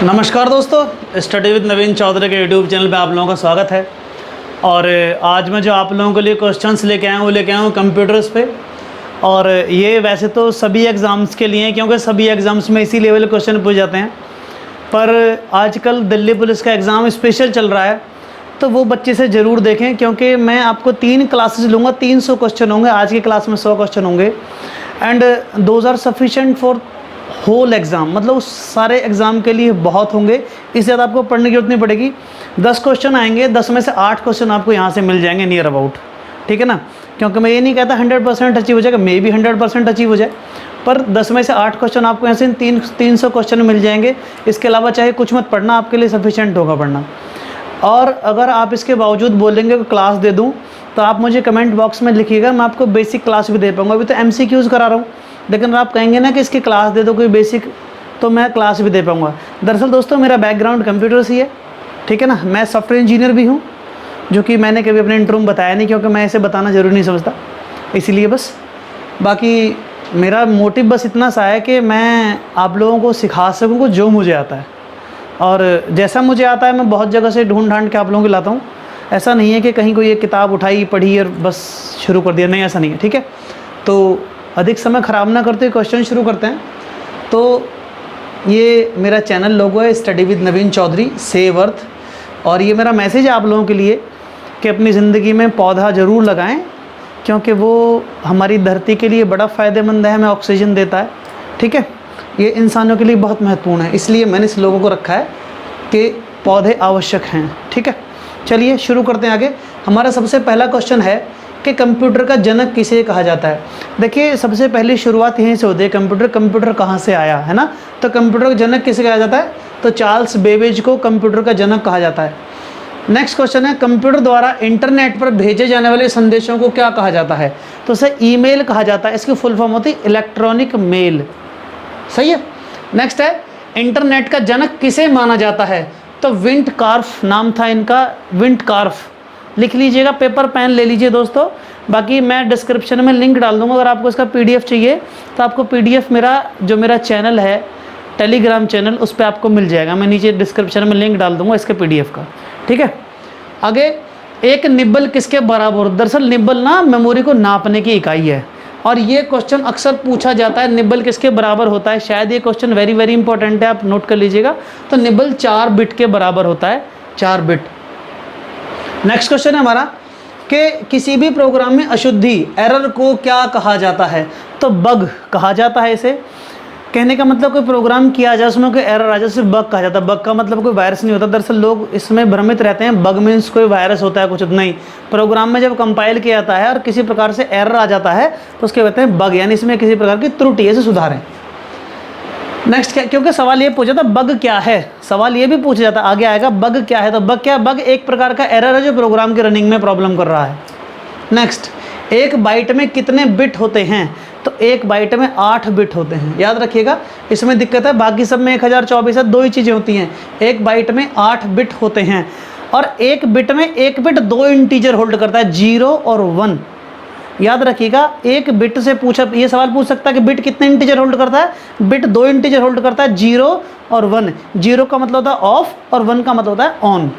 नमस्कार दोस्तों, study with Naveen Chaudhary के यूट्यूब चैनल पे आप लोगों का स्वागत है। और आज मैं जो आप लोगों के लिए क्वेश्चंस लेके आया हूँ वो लेके आया हूँ कंप्यूटर्स पे। और ये वैसे तो सभी एग्ज़ाम्स के लिए हैं, क्योंकि सभी एग्ज़ाम्स में इसी लेवल क्वेश्चन पूछ जाते हैं। पर आजकल दिल्ली पुलिस का एग्ज़ाम स्पेशल चल रहा है, तो वो बच्चे से ज़रूर देखें, क्योंकि मैं आपको 3 क्लासेस लूँगा। 300 क्वेश्चन होंगे, आज की क्लास में 100 क्वेश्चन होंगे। And those are sufficient for whole exam, मतलब उस सारे एग्ज़ाम के लिए बहुत होंगे। इससे ज़्यादा आपको पढ़ने की जरूरत नहीं पड़ेगी। 10 क्वेश्चन आएंगे, 10 में से 8 क्वेश्चन आपको यहाँ से मिल जाएंगे नियर अबाउट, ठीक है ना। क्योंकि मैं ये नहीं कहता 100% अचीव हो जाएगा, मे भी 100% अचीव हो जाए, पर 10 में से 8 क्वेश्चन आपको यहाँ से 300 क्वेश्चन मिल जाएंगे। इसके अलावा चाहे कुछ मत पढ़ना, आपके लिए सफिशेंट होगा पढ़ना। और अगर आप इसके बावजूद बोलेंगे कि क्लास दे दूँ, तो आप मुझे कमेंट बॉक्स में लिखिएगा, मैं आपको बेसिक क्लास भी दे पाऊँगा। अभी तो MCQs करा रहा हूँ, लेकिन अगर आप कहेंगे ना कि इसकी क्लास दे दो कोई बेसिक, तो मैं क्लास भी दे पाऊँगा। दरअसल दोस्तों, मेरा बैकग्राउंड कंप्यूटर्स ही है, ठीक है ना। मैं सॉफ्टवेयर इंजीनियर भी हूँ, जो कि मैंने कभी अपने इंट्रो में बताया नहीं, क्योंकि मैं इसे बताना ज़रूरी नहीं समझता, इसीलिए बस। बाकी मेरा मोटिव बस इतना सा है कि मैं आप लोगों को सिखा सकूँ को जो मुझे आता है, और जैसा मुझे आता है मैं बहुत जगह से ढूंढ ढांड के आप लोगों को लाता हूँ। ऐसा नहीं है कि कहीं कोई एक किताब उठाई, पढ़ी और बस शुरू कर दिया, नहीं, ऐसा नहीं है, ठीक है। तो अधिक समय ख़राब ना करते क्वेश्चन शुरू करते हैं। तो ये मेरा चैनल लोगो है, study with Naveen Chaudhary, save earth. और ये मेरा मैसेज है आप लोगों के लिए कि अपनी ज़िंदगी में पौधा ज़रूर लगाएं, क्योंकि वो हमारी धरती के लिए बड़ा फ़ायदेमंद है, हमें ऑक्सीजन देता है, ठीक है। ये इंसानों के लिए बहुत महत्वपूर्ण है, इसलिए मैंने इस लोगों को रखा है कि पौधे आवश्यक हैं, ठीक है। चलिए शुरू करते हैं आगे। हमारा सबसे पहला क्वेश्चन है कि कंप्यूटर का जनक किसे कहा जाता है। देखिए, सबसे पहली शुरुआत यहीं से होती है, कंप्यूटर कहाँ से आया है ना। तो कंप्यूटर का जनक किसे कहा जाता है, तो चार्ल्स बेबेज को कंप्यूटर का जनक कहा जाता है। नेक्स्ट क्वेश्चन है, कंप्यूटर द्वारा इंटरनेट पर भेजे जाने वाले संदेशों को क्या कहा जाता है, तो उसे ईमेल कहा जाता है। इसकी फुल फॉर्म होती है इलेक्ट्रॉनिक मेल, सही है। नेक्स्ट है, इंटरनेट का जनक किसे माना जाता है, तो विंटकार्फ नाम था इनका, विंटकार्फ लिख लीजिएगा, पेपर पेन ले लीजिए दोस्तों। बाकी मैं डिस्क्रिप्शन में लिंक डाल दूंगा, अगर आपको इसका PDF चाहिए तो आपको PDF मेरा चैनल है, टेलीग्राम चैनल, उस पर आपको मिल जाएगा। मैं नीचे डिस्क्रिप्शन में लिंक डाल दूंगा इसके PDF का, ठीक है। आगे, एक निब्बल किसके बराबर। दरअसल निब्बल ना मेमोरी को नापने की इकाई है, और ये क्वेश्चन अक्सर पूछा जाता है, निब्बल किसके बराबर होता है। शायद ये क्वेश्चन वेरी इंपॉर्टेंट है, आप नोट कर लीजिएगा। तो निब्बल 4 बिट के बराबर होता है, 4 बिट। नेक्स्ट क्वेश्चन है हमारा कि किसी भी प्रोग्राम में अशुद्धि, एरर को क्या कहा जाता है, तो बग कहा जाता है। इसे कहने का मतलब कोई प्रोग्राम किया जाए, उसमें कोई एरर आ जाए, सिर्फ बग कहा जाता है। बग का मतलब कोई वायरस नहीं होता। दरअसल लोग इसमें भ्रमित रहते हैं, बग मीन्स कोई वायरस होता है, कुछ नहीं। प्रोग्राम में जब कंपाइल किया जाता है और किसी प्रकार से एरर आ जाता है, तो उसके कहते हैं बग, यानी इसमें किसी प्रकार की त्रुटि है, इसे सुधारें। नेक्स्ट क्या, क्योंकि सवाल ये पूछा था बग क्या है, सवाल ये भी पूछा जाता है, आगे आएगा बग क्या है। तो बग क्या, बग एक प्रकार का एरर है जो प्रोग्राम के रनिंग में प्रॉब्लम कर रहा है। नेक्स्ट, एक बाइट में कितने बिट होते हैं, तो एक बाइट में 8 बिट होते हैं, याद रखिएगा। इसमें दिक्कत है, बाकी सब में 1024 है, 2 ही चीज़ें होती हैं। एक बाइट में 8 बिट होते हैं, और एक बिट में एक बिट 2 इंटीजर होल्ड करता है, 0 और 1। याद रखिएगा, एक बिट से पूछा, ये सवाल पूछ सकता है कि बिट कितने इंटीजर होल्ड करता है। बिट 2 इंटीजर होल्ड करता है, 0 और 1। 0 का मतलब होता है ऑफ, और 1 का मतलब होता है ऑन,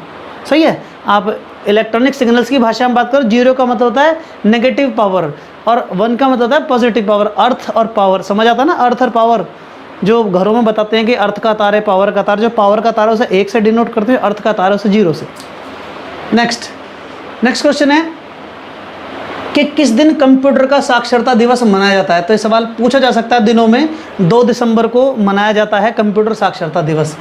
सही है। आप इलेक्ट्रॉनिक सिग्नल्स की भाषा में बात करो, 0 का मतलब होता है नेगेटिव पावर, और 1 का मतलब होता है पॉजिटिव पावर। अर्थ और पावर समझ आता है ना, अर्थ और पावर। जो घरों में बताते हैं कि अर्थ का तार है, पावर का तार, जो पावर का तार है उसे 1 से डिनोट करते हैं, अर्थ का तार है उसे 0 से। नेक्स्ट क्वेश्चन है कि किस दिन कंप्यूटर का साक्षरता दिवस मनाया जाता है। तो ये सवाल पूछा जा सकता है, दिनों में 2 दिसंबर को मनाया जाता है कंप्यूटर साक्षरता दिवस।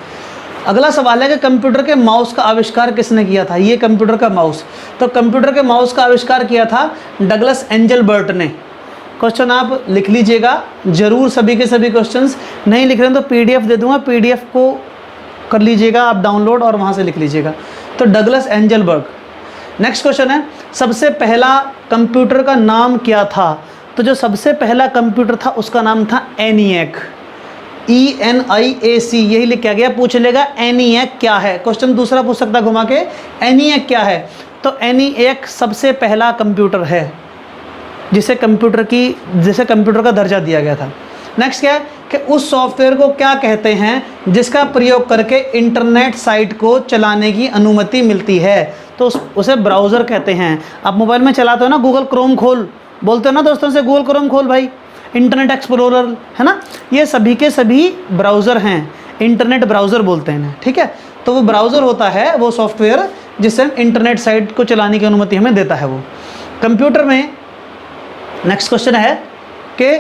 अगला सवाल है कि कंप्यूटर के माउस का आविष्कार किसने किया था। ये कंप्यूटर का माउस, तो कंप्यूटर के माउस का आविष्कार किया था डगलस एंजलबर्ट ने। क्वेश्चन आप लिख लीजिएगा जरूर, सभी के सभी क्वेश्चंस। नहीं लिख रहे हैं तो PDF दे दूंगा, PDF को कर लीजिएगा आप डाउनलोड, और वहाँ से लिख लीजिएगा। तो डगलस एंजलबर्ट। नेक्स्ट क्वेश्चन है, सबसे पहला कंप्यूटर का नाम क्या था। तो जो सबसे पहला कंप्यूटर था उसका नाम था ENIAC, ENIAC, यही लिखा गया। पूछ लेगा ENIAC क्या है, क्वेश्चन दूसरा पूछ सकता घुमा के, ENIAC क्या है। तो ENIAC सबसे पहला कंप्यूटर है जिसे कंप्यूटर का दर्जा दिया गया था। नेक्स्ट क्या है, कि उस सॉफ्टवेयर को क्या कहते हैं जिसका प्रयोग करके इंटरनेट साइट को चलाने की अनुमति मिलती है, तो उसे ब्राउज़र कहते हैं। आप मोबाइल में चलाते हो ना, गूगल क्रोम खोल, बोलते हो ना दोस्तों से गूगल क्रोम खोल भाई, इंटरनेट एक्सप्लोरर, है ना, ये सभी के सभी ब्राउज़र हैं, इंटरनेट ब्राउज़र बोलते हैं, ठीक है। तो वो ब्राउज़र होता है वो सॉफ्टवेयर जिससे हम इंटरनेट साइट को चलाने की अनुमति हमें देता है वो। कंप्यूटर में नेक्स्ट क्वेश्चन है कि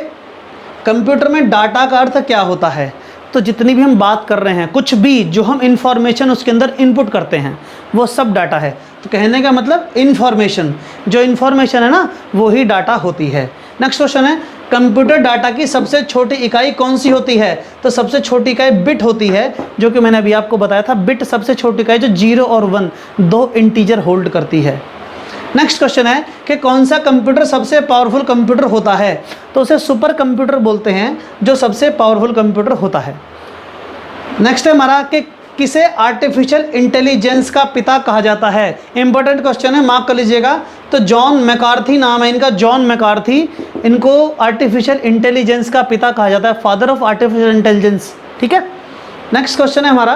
कंप्यूटर में डाटा का अर्थ क्या होता है। तो जितनी भी हम बात कर रहे हैं, कुछ भी जो हम इंफॉर्मेशन उसके अंदर इनपुट करते हैं वो सब डाटा है। तो कहने का मतलब इंफॉर्मेशन, जो इंफॉर्मेशन है ना वो ही डाटा होती है। नेक्स्ट क्वेश्चन है कंप्यूटर डाटा की सबसे छोटी इकाई कौन सी होती है। तो सबसे छोटी इकाई बिट होती है, जो कि मैंने अभी आपको बताया था। बिट सबसे छोटी इकाई जो 0 और 1 दो इंटीजर होल्ड करती है। नेक्स्ट क्वेश्चन है कि कौन सा कंप्यूटर सबसे पावरफुल कंप्यूटर होता है। तो उसे सुपर कंप्यूटर बोलते हैं, जो सबसे पावरफुल कंप्यूटर होता है। नेक्स्ट है हमारा कि किसे आर्टिफिशियल इंटेलिजेंस का पिता कहा जाता है। इंपॉर्टेंट क्वेश्चन है, मार्क कर लीजिएगा। तो जॉन मैकार्थी नाम है इनका, जॉन मैकार्थी, इनको आर्टिफिशियल इंटेलिजेंस का पिता कहा जाता है, फादर ऑफ आर्टिफिशियल इंटेलिजेंस, ठीक है। नेक्स्ट क्वेश्चन है हमारा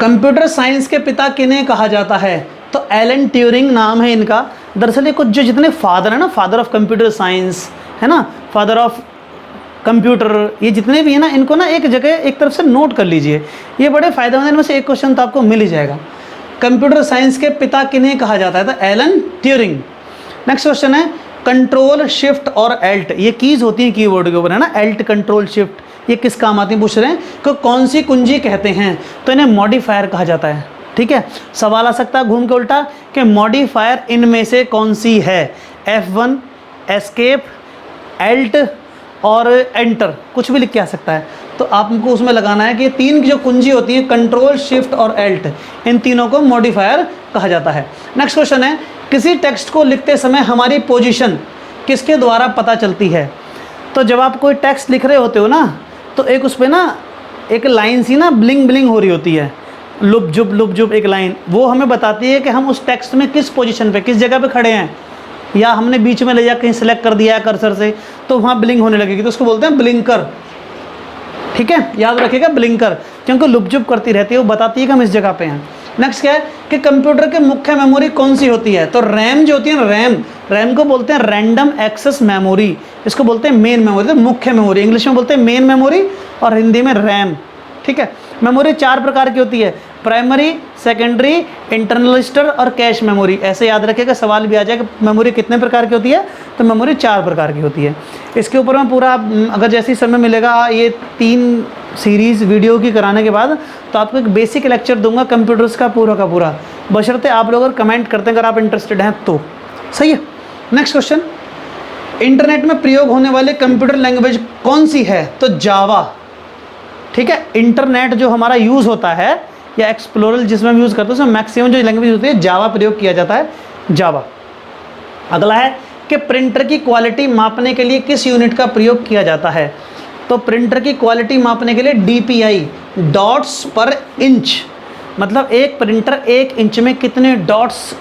कंप्यूटर साइंस के पिता किन्हें कहा जाता है। तो एलन ट्यूरिंग नाम है इनका। दरअसल ये कुछ जो जितने फादर है ना, फादर ऑफ कंप्यूटर साइंस, है ना, फादर ऑफ कंप्यूटर, ये जितने भी हैं ना, इनको ना एक जगह एक तरफ से नोट कर लीजिए, ये बड़े फायदेमंद है। इनमें से एक क्वेश्चन तो आपको मिल ही जाएगा। कंप्यूटर साइंस के पिता किन्हें कहा जाता है, तो एलन ट्यूरिंग। नेक्स्ट क्वेश्चन है कंट्रोल शिफ्ट और एल्ट, ये कीज होती हैं कीबोर्ड के ऊपर, है ना, एल्ट कंट्रोल शिफ्ट, ये किस काम आती है पूछ रहे हैं कि कौन सी कुंजी कहते हैं। तो इन्हें मॉडिफायर कहा जाता है, ठीक है। सवाल आ सकता है घूम के उल्टा कि मॉडिफायर इनमें से कौन सी है। F1, एस्केप, एल्ट और एंटर, कुछ भी लिख के आ सकता है। तो आपको उसमें लगाना है कि तीन की जो कुंजी होती है कंट्रोल शिफ्ट और एल्ट, इन तीनों को मॉडिफायर कहा जाता है। नेक्स्ट क्वेश्चन है किसी टेक्स्ट को लिखते समय हमारी पोजीशन किसके द्वारा पता चलती है। तो जब आप कोई टेक्स्ट लिख रहे होते हो ना, तो एक उस पर ना एक लाइन सी ना ब्लिंग ब्लिंग हो रही होती है, लुप जुप एक लाइन, वो हमें बताती है कि हम उस टेक्स्ट में किस पोजीशन पे, किस जगह पे खड़े हैं, या हमने बीच में ले जा कहीं सेलेक्ट कर दिया है कर्सर से तो वहाँ ब्लिंक होने लगेगी, तो उसको बोलते हैं ब्लिंकर, ठीक है, याद रखिएगा ब्लिंकर, क्योंकि लुप जुप करती रहती है, वो बताती है कि हम इस जगह पे हैं। नेक्स्ट क्या है कि कंप्यूटर के मुख्य मेमोरी कौन सी होती है। तो रैम जो होती है ना, रैम को बोलते हैं रैंडम एक्सेस मेमोरी, इसको बोलते हैं मेन मेमोरी, तो मुख्य मेमोरी इंग्लिश में बोलते हैं मेन मेमोरी और हिंदी में रैम, ठीक है। मेमोरी 4 प्रकार की होती है, प्राइमरी, सेकेंडरी, इंटरनल रजिस्टर और कैश मेमोरी। ऐसे याद रखिएगा, सवाल भी आ जाएगा मेमोरी कितने प्रकार की होती है, तो मेमोरी 4 प्रकार की होती है। इसके ऊपर मैं पूरा, अगर जैसे ही समय मिलेगा ये 3 सीरीज़ वीडियो की कराने के बाद, तो आपको एक बेसिक लेक्चर दूंगा कंप्यूटर्स का पूरा, बशर्ते आप लोग अगर कमेंट करते हैं, अगर आप इंटरेस्टेड हैं तो, सही है। नेक्स्ट क्वेश्चन, इंटरनेट में प्रयोग होने वाले कंप्यूटर लैंग्वेज कौन सी है। तो जावा, ठीक है। इंटरनेट जो हमारा यूज़ होता है या एक्सप्लोरर जिसमें हम यूज़ करते हैं उसमें मैक्सिमम जो लैंग्वेज होती है जावा प्रयोग किया जाता है, जावा। अगला है कि प्रिंटर की क्वालिटी मापने के लिए किस यूनिट का प्रयोग किया जाता है। तो प्रिंटर की क्वालिटी मापने के लिए DPI, डॉट्स पर इंच, मतलब एक प्रिंटर 1 इंच में कितने डॉट्स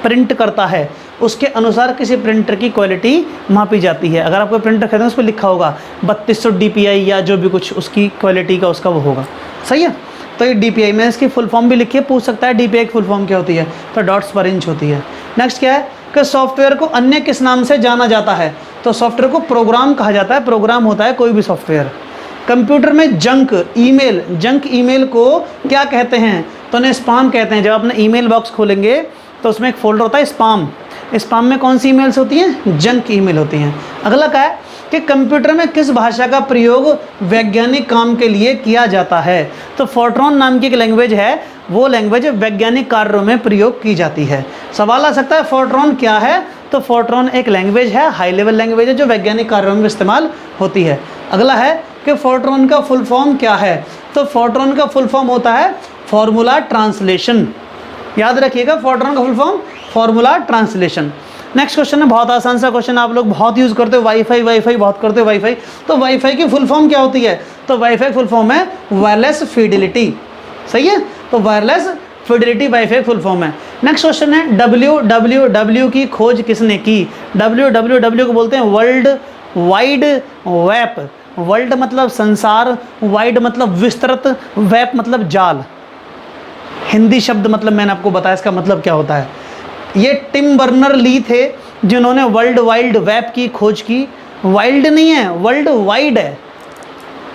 प्रिंट करता है, उसके अनुसार किसी प्रिंटर की क्वालिटी मापी जाती है। अगर आपको प्रिंटर खरीदें उस पर लिखा होगा 3200 DPI या जो भी कुछ उसकी क्वालिटी का उसका वो होगा, सही है। तो ये DPI में इसकी फुल फॉर्म भी लिखिए, पूछ सकता है DPI की फुल फॉर्म क्या होती है, तो डॉट्स पर इंच होती है। नेक्स्ट क्या है कि सॉफ्टवेयर को अन्य किस नाम से जाना जाता है। तो सॉफ्टवेयर को प्रोग्राम कहा जाता है, प्रोग्राम होता है कोई भी सॉफ्टवेयर। कंप्यूटर में जंक ईमेल को क्या कहते हैं। तो उन्हें स्पाम कहते हैं। जब अपने ईमेल बॉक्स खोलेंगे तो उसमें एक फोल्डर होता है स्पाम में कौन सी ईमेल्स होती हैं, जंक ईमेल होती हैं। अगला क्या है कि कंप्यूटर में किस भाषा का प्रयोग वैज्ञानिक काम के लिए किया जाता है। तो फोर्ट्रॉन नाम की एक लैंग्वेज है, वो लैंग्वेज वैज्ञानिक कार्यों में प्रयोग की जाती है। सवाल आ सकता है फोर्ट्रॉन क्या है। तो फोर्ट्रॉन एक लैंग्वेज है, हाई लेवल लैंग्वेज है, जो वैज्ञानिक कार्यों में इस्तेमाल होती है। अगला है कि फोर्ट्रॉन का फुल फॉर्म क्या है। तो फोर्ट्रॉन का फुल फॉर्म होता है फॉर्मूला ट्रांसलेशन, याद रखिएगा फोर्ट्रॉन का full form formula translation. Next question है बहुत आसान सा क्वेश्चन, आप लोग बहुत यूज़ करते हो, वाईफाई बहुत करते हो वाईफाई। तो वाईफाई की फुल फॉर्म क्या होती है। तो वाईफाई फुल फॉर्म है वायरलेस फिडिलिटी, सही है। तो wireless fidelity wifi full form है। नेक्स्ट क्वेश्चन है www की खोज किसने की। www को बोलते हैं वर्ल्ड वाइड वेब, वर्ल्ड मतलब संसार, वाइड मतलब विस्तृत, वेब मतलब जाल। हिंदी शब्द मतलब मैंने आपको बताया इसका मतलब क्या होता है। ये टिम बर्नर ली थे जिन्होंने वर्ल्ड वाइड वेब की खोज की। वाइल्ड नहीं है, वर्ल्ड वाइड है।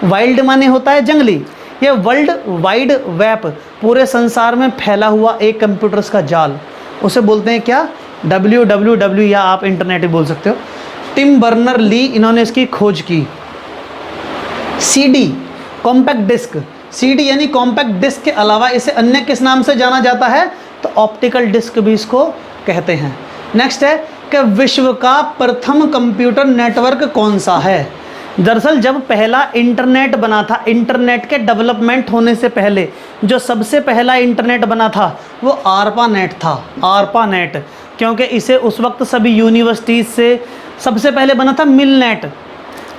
वाइल्ड माने होता है जंगली, ये वर्ल्ड वाइड वेब, पूरे संसार में फैला हुआ एक कंप्यूटर्स का जाल, उसे बोलते हैं क्या, WWW, या आप इंटरनेट भी बोल सकते हो। टिम बर्नर ली, इन्होंने इसकी खोज की। CD कॉम्पैक्ट डिस्क, CD यानी कॉम्पैक्ट डिस्क के अलावा इसे अन्य किस नाम से जाना जाता है, तो ऑप्टिकल डिस्क भी इसको कहते हैं। नेक्स्ट है कि विश्व का प्रथम कंप्यूटर नेटवर्क कौन सा है। दरअसल जब पहला इंटरनेट बना था, इंटरनेट के डेवलपमेंट होने से पहले जो सबसे पहला इंटरनेट बना था वो आरपानेट था। आरपानेट, क्योंकि इसे उस वक्त सभी यूनिवर्सिटीज़ से सबसे पहले बना था मिलनेट,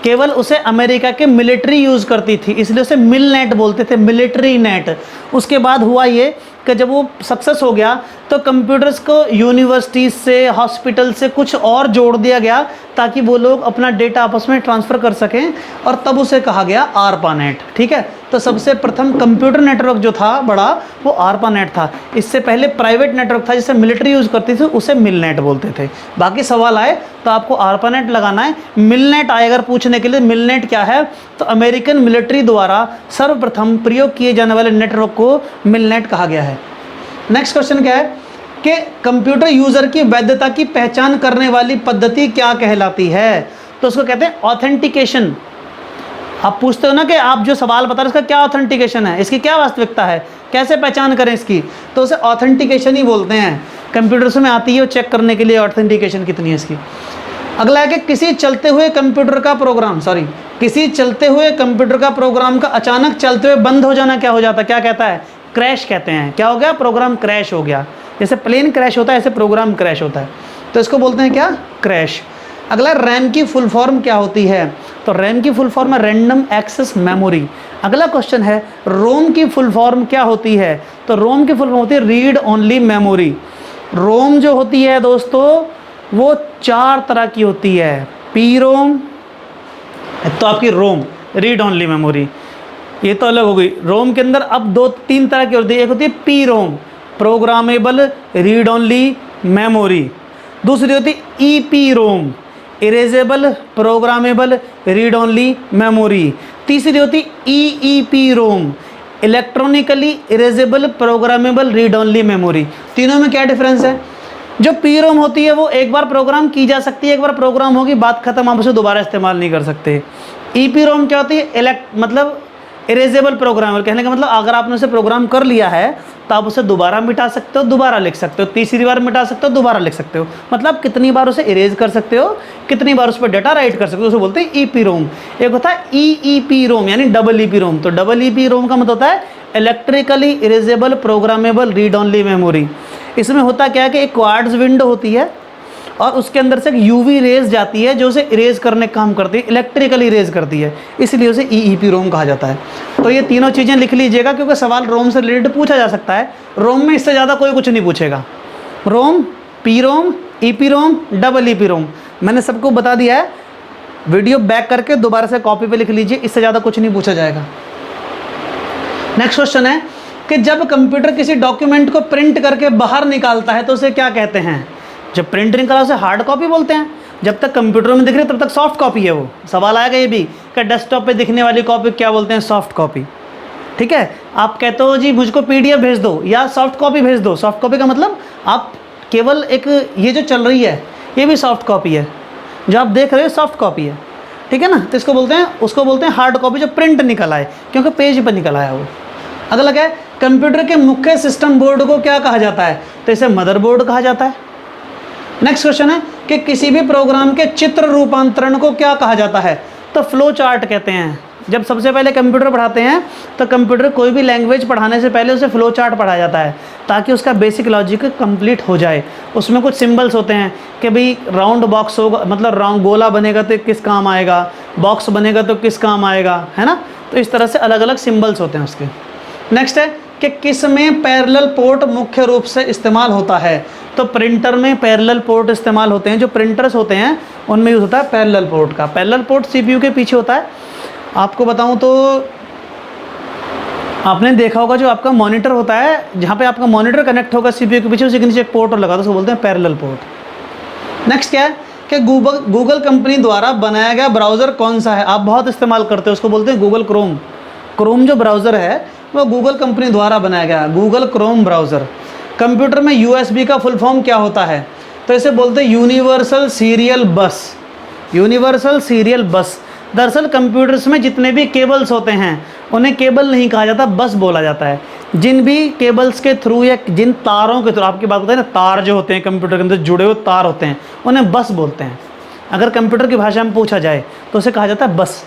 केवल उसे अमेरिका के मिलिट्री यूज़ करती थी, इसलिए उसे मिलनेट बोलते थे, मिलिट्री नेट। उसके बाद हुआ ये कि जब वो सक्सेस हो गया तो कंप्यूटर्स को यूनिवर्सिटीज़ से, हॉस्पिटल से कुछ और जोड़ दिया गया ताकि वो लोग अपना डेटा आपस में ट्रांसफ़र कर सकें, और तब उसे कहा गया आरपानेट। ठीक है, तो सबसे प्रथम कंप्यूटर नेटवर्क जो था बड़ा, वो आरपानेट था। इससे पहले प्राइवेट नेटवर्क था जिसे मिलिट्री यूज़ करती थी, उसे मिलनेट बोलते थे। बाकी सवाल आए तो आपको आरपानेट लगाना है। मिलनेट आए अगर पूछने के लिए, मिलनेट क्या है, तो अमेरिकन मिलिट्री द्वारा सर्वप्रथम प्रयोग किए जाने वाले नेटवर्क को मिलनेट कहा गया है। नेक्स्ट क्वेश्चन क्या है कि कंप्यूटर यूजर की वैधता की पहचान करने वाली पद्धति क्या कहलाती है, तो उसको कहते हैं ऑथेंटिकेशन। आप पूछते हो ना कि आप जो सवाल बता रहे हैं इसका क्या ऑथेंटिकेशन है, इसकी क्या वास्तविकता है, कैसे पहचान करें इसकी, तो उसे ऑथेंटिकेशन ही बोलते हैं। कंप्यूटर्स में आती है वो चेक करने के लिए ऑथेंटिकेशन कितनी है इसकी। अगला है कि किसी चलते हुए कंप्यूटर का प्रोग्राम का अचानक चलते हुए बंद हो जाना क्या हो जाता है, क्या कहता है, क्रैश कहते हैं। क्या हो गया, प्रोग्राम क्रैश हो गया। जैसे प्लेन क्रैश होता है ऐसे प्रोग्राम क्रैश होता है, तो इसको बोलते हैं क्या, क्रैश। अगला रैम की फुल फॉर्म क्या होती है, तो रैम की फुल फॉर्म है रैंडम एक्सेस मेमोरी। अगला क्वेश्चन है रोम की फुल फॉर्म क्या होती है, तो रोम की फुल फॉर्म होती है रीड ओनली मेमोरी। रोम जो होती है दोस्तों वो 4 तरह की होती है। पी रोम, तो आपकी रोम रीड ओनली मेमोरी, ये तो अलग हो गई। रोम के अंदर अब 2-3 तरह की होती है। एक होती है PROM, programmable read only memory. दूसरी होती है EPROM, erasable programmable read only memory. तीसरी होती है EEPROM, electronically erasable programmable read only memory. तीनों में क्या डिफरेंस है, जो पी रोम होती है वो एक बार प्रोग्राम की जा सकती है, एक बार प्रोग्राम होगी बात खत्म, आप उसे दोबारा इस्तेमाल नहीं कर सकते। ईपी रोम क्या होती है, मतलब इरेजेबल प्रोग्रामर, कहने का मतलब अगर आपने उसे प्रोग्राम कर लिया है तो आप उसे दोबारा मिटा सकते हो, दोबारा लिख सकते हो, तीसरी बार मिटा सकते हो, दोबारा लिख सकते हो, मतलब कितनी बार उसे इरेज कर सकते हो, कितनी बार उस पर डाटा राइट कर सकते हो, उसे बोलते हैं ईपी रोम। एक होता है ईईपी रोम यानी डबल ईपी रोम, तो डबल ईपी रोम का मतलब होता है electrically erasable programmable read only memory. इसमें होता क्या है कि एक क्वाड्स विंडो होती है और उसके अंदर से एक यूवी रेज जाती है जो उसे इरेज करने का काम करती है, इलेक्ट्रिकली इरेज करती है, इसलिए उसे ईईपी रोम कहा जाता है। तो ये तीनों चीज़ें लिख लीजिएगा क्योंकि सवाल रोम से रिलेटेड पूछा जा सकता है। रोम में इससे ज़्यादा कोई कुछ नहीं पूछेगा। रोम, पी रोम, ईपी रोम, डबल ईपी रोम, मैंने सबको बता दिया है। वीडियो बैक करके दोबारा से कॉपी पे लिख लीजिए, इससे ज़्यादा कुछ नहीं पूछा जाएगा। नेक्स्ट क्वेश्चन है कि जब कंप्यूटर किसी डॉक्यूमेंट को प्रिंट करके बाहर निकालता है तो उसे क्या कहते हैं। जब प्रिंट निकाला उसे हार्ड कॉपी बोलते हैं, जब तक कंप्यूटर में दिख रही है तब तक सॉफ्ट कॉपी है वो। सवाल आएगा ये भी कि डेस्कटॉप पे दिखने वाली कॉपी क्या बोलते हैं, सॉफ्ट कॉपी। ठीक है, आप कहते हो जी मुझको PDF भेज दो या सॉफ्ट कॉपी भेज दो। सॉफ्ट कॉपी का मतलब आप केवल एक ये जो चल रही है ये भी सॉफ्ट कॉपी है, जो आप देख रहे हो सॉफ्ट कॉपी है, ठीक है ना। तो इसको बोलते हैं, उसको बोलते हैं हार्ड कॉपी जो प्रिंट निकल आए, क्योंकि पेज पर निकल आया वो। अगला क्या है, कंप्यूटर के मुख्य सिस्टम बोर्ड को क्या कहा जाता है, तो इसे मदरबोर्ड कहा जाता है। नेक्स्ट क्वेश्चन है कि किसी भी प्रोग्राम के चित्र रूपांतरण को क्या कहा जाता है, तो फ्लो चार्ट कहते हैं। जब सबसे पहले कंप्यूटर पढ़ाते हैं तो कंप्यूटर कोई भी लैंग्वेज पढ़ाने से पहले उसे फ्लो चार्ट पढ़ाया जाता है ताकि उसका बेसिक लॉजिक कंप्लीट हो जाए। उसमें कुछ सिंबल्स होते हैं कि भाई राउंड बॉक्स होगा, मतलब राउंड गोला बनेगा तो किस काम आएगा, बॉक्स बनेगा तो किस काम आएगा, है ना। तो इस तरह से अलग अलग सिंबल्स होते हैं उसके। नेक्स्ट है कि किस में पैरेलल पोर्ट मुख्य रूप से इस्तेमाल होता है, तो प्रिंटर में पैरेलल पोर्ट इस्तेमाल होते हैं, जो प्रिंटर्स होते हैं उनमें यूज़ होता है पैरेलल पोर्ट का। पैरेलल पोर्ट सीपीयू के पीछे होता है। आपको बताऊं तो आपने देखा होगा जो आपका मॉनिटर होता है, जहाँ पे आपका मॉनिटर कनेक्ट होगा सीपीयू के पीछे, उसी के नीचे एक पोर्ट और लगा, तो उसको बोलते हैं पैरेलल पोर्ट। नेक्स्ट क्या है कि गूगल कंपनी द्वारा बनाया गया ब्राउज़र कौन सा है? आप बहुत इस्तेमाल करते हो, उसको बोलते हैं गूगल क्रोम। क्रोम जो ब्राउज़र है वो गूगल कंपनी द्वारा बनाया गया, गूगल क्रोम ब्राउज़र। कंप्यूटर में यूएसबी का फुल फॉर्म क्या होता है? तो इसे बोलते हैं यूनिवर्सल सीरियल बस। यूनिवर्सल सीरियल बस। दरअसल कंप्यूटर्स में जितने भी केबल्स होते हैं उन्हें केबल नहीं कहा जाता, बस बोला जाता है। जिन भी केबल्स के थ्रू या जिन तारों के थ्रू, आपकी बात होता है ना, तार जो होते हैं कंप्यूटर के अंदर जुड़े हुए तार होते हैं, उन्हें बस बोलते हैं। अगर कंप्यूटर की भाषा में पूछा जाए तो उसे कहा जाता है बस।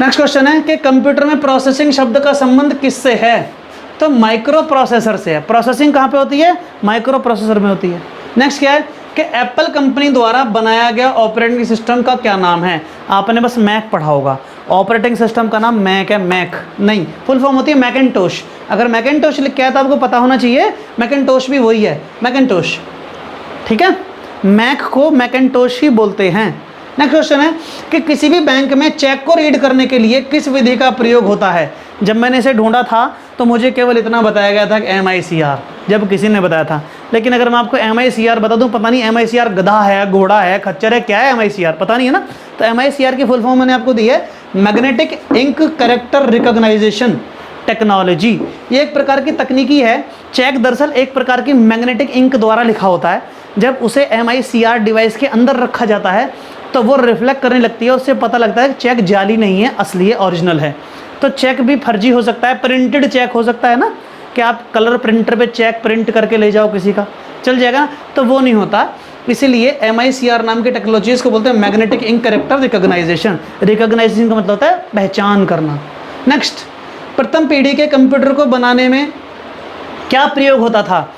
नेक्स्ट क्वेश्चन है कि कंप्यूटर में प्रोसेसिंग शब्द का संबंध किससे है? तो माइक्रो प्रोसेसर से है। प्रोसेसिंग कहाँ पे होती है? माइक्रो प्रोसेसर में होती है। नेक्स्ट क्या है कि एप्पल कंपनी द्वारा बनाया गया ऑपरेटिंग सिस्टम का क्या नाम है? आपने बस मैक पढ़ा होगा, ऑपरेटिंग सिस्टम का नाम मैक है। मैक नहीं, फुल फॉर्म होती है मैकिन्टोश। अगर मैकिन्टोश लिख के आया तो आपको पता होना चाहिए मैकिन्टोश भी वही है, मैकिन्टोश। ठीक है, मैक को मैकिन्टोश ही बोलते हैं। नेक्स्ट क्वेश्चन है कि किसी भी बैंक में चेक को रीड करने के लिए किस विधि का प्रयोग होता है? जब मैंने इसे ढूंढा था तो मुझे केवल इतना बताया गया था कि MICR, जब किसी ने बताया था। लेकिन अगर मैं आपको MICR बता दूं, पता नहीं MICR गधा है, घोड़ा है, खच्चर है, क्या है MICR पता नहीं है ना। तो MICR की फुल फॉर्म मैंने आपको दी है, magnetic ink character recognisation technology. ये एक प्रकार की तकनीकी है। चेक दरअसल एक प्रकार की मैग्नेटिक इंक द्वारा लिखा होता है। जब उसे MICR डिवाइस के अंदर रखा जाता है तो वो रिफ्लेक्ट करने लगती है, उससे पता लगता है कि चेक जाली नहीं है, असली है, ओरिजिनल है। तो चेक भी फर्जी हो सकता है, प्रिंटेड चेक हो सकता है ना, कि आप कलर प्रिंटर पे चेक प्रिंट करके ले जाओ किसी का, चल जाएगा, तो वो नहीं होता। इसीलिए MICR नाम की टेक्नोलॉजी इसको बोलते हैं magnetic ink character recognisation. Recognisation का मतलब होता है पहचान करना। नेक्स्ट, प्रथम पीढ़ी के कंप्यूटर को बनाने में क्या प्रयोग होता था?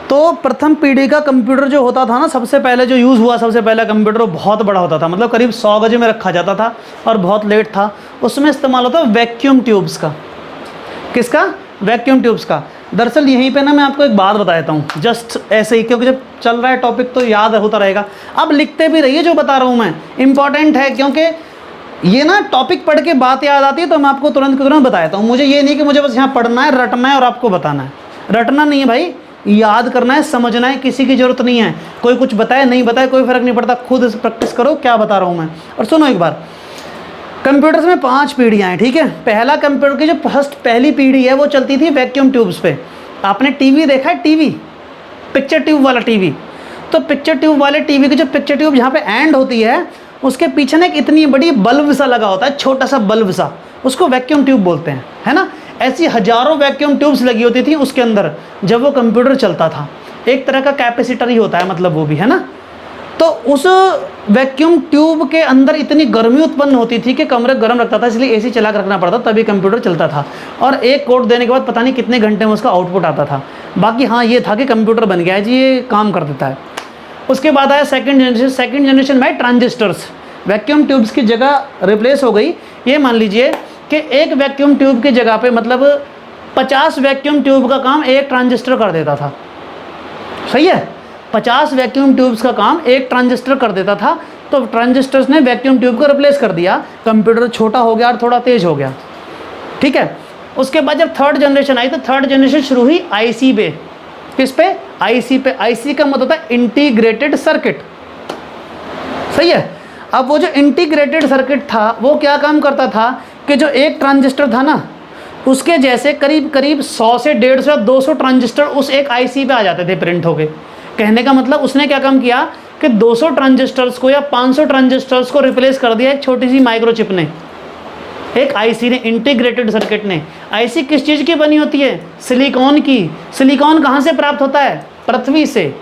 तो प्रथम पीढ़ी का कंप्यूटर जो होता था ना, सबसे पहले जो यूज़ हुआ, सबसे पहला कंप्यूटर वो बहुत बड़ा होता था, मतलब करीब 100 गज में रखा जाता था और बहुत लेट था। उसमें इस्तेमाल होता है वैक्यूम ट्यूब्स का। किसका? वैक्यूम ट्यूब्स का। दरअसल यहीं पे ना मैं आपको एक बात बता देता हूँ, जस्ट ऐसे ही, क्योंकि जब चल रहा है टॉपिक तो याद होता रहेगा। अब लिखते भी रहिए, जो बता रहा हूँ मैं इंपॉर्टेंट है, क्योंकि ये ना टॉपिक पढ़ के बात याद आती है तो मैं आपको तुरंत बता देता हूँ। मुझे ये नहीं कि मुझे बस यहाँ पढ़ना है, रटना है और आपको बताना है। रटना नहीं है भाई, याद करना है, समझना है, किसी की जरूरत नहीं है। कोई कुछ बताए नहीं बताए कोई फर्क नहीं पड़ता, खुद प्रैक्टिस करो क्या बता रहा हूँ मैं। और सुनो एक बार, कंप्यूटर्स में 5 पीढ़ियाँ हैं, ठीक है। पहला कंप्यूटर की जो पहली पीढ़ी है वो चलती थी वैक्यूम ट्यूब्स पे। आपने टीवी देखा है? टीवी, पिक्चर ट्यूब वाला टीवी। तो पिक्चर ट्यूब वाले टीवी की जो पिक्चर ट्यूब जहाँ पे एंड होती है उसके पीछे ना एक इतनी बड़ी बल्ब सा लगा होता है, छोटा सा बल्ब सा, उसको वैक्यूम ट्यूब बोलते हैं, है ना। ऐसी हजारों वैक्यूम ट्यूब्स लगी होती थी उसके अंदर जब वो कंप्यूटर चलता था। एक तरह का कैपेसिटर ही होता है, मतलब वो भी, है ना। तो उस वैक्यूम ट्यूब के अंदर इतनी गर्मी उत्पन्न होती थी कि कमरे गर्म रखता था, इसलिए AC चला कर रखना पड़ता, तभी कंप्यूटर चलता था। और एक कोड देने के बाद पता नहीं कितने घंटे में उसका आउटपुट आता था। बाकी हाँ ये था कि कंप्यूटर बन गया है जी, ये काम कर देता है। उसके बाद आया सेकंड जनरेशन। सेकंड जनरेशन में ट्रांजिस्टर्स, वैक्यूम ट्यूब्स की जगह रिप्लेस हो गई। ये मान लीजिए कि एक वैक्यूम ट्यूब की जगह पे मतलब 50 वैक्यूम ट्यूब का काम एक ट्रांजिस्टर कर देता था। सही है, 50 वैक्यूम ट्यूब्स का काम एक ट्रांजिस्टर कर देता था। तो ट्रांजिस्टर्स ने वैक्यूम ट्यूब को रिप्लेस कर दिया, कंप्यूटर छोटा हो गया और थोड़ा तेज हो गया, ठीक है। उसके बाद जब थर्ड जनरेशन आई तो थर्ड जनरेशन शुरू हुई IC पे। किस पे? IC पे। IC का मतलब होता है इंटीग्रेटेड सर्किट, सही है। अब वो जो इंटीग्रेटेड सर्किट था वो क्या काम करता था कि जो एक ट्रांजिस्टर था ना उसके जैसे करीब करीब 100 से 150 या 200 ट्रांजिस्टर उस एक IC पे आ जाते थे प्रिंट होके। कहने का मतलब उसने क्या काम किया कि 200 ट्रांजिस्टर्स को या 500 ट्रांजिस्टर्स को रिप्लेस कर दिया एक छोटी सी माइक्रोचिप ने, एक IC ने, इंटीग्रेटेड सर्किट ने। IC किस चीज़ की बनी होती है? सिलिकॉन की। सिलिकॉन कहाँ से प्राप्त होता है? पृथ्वी से,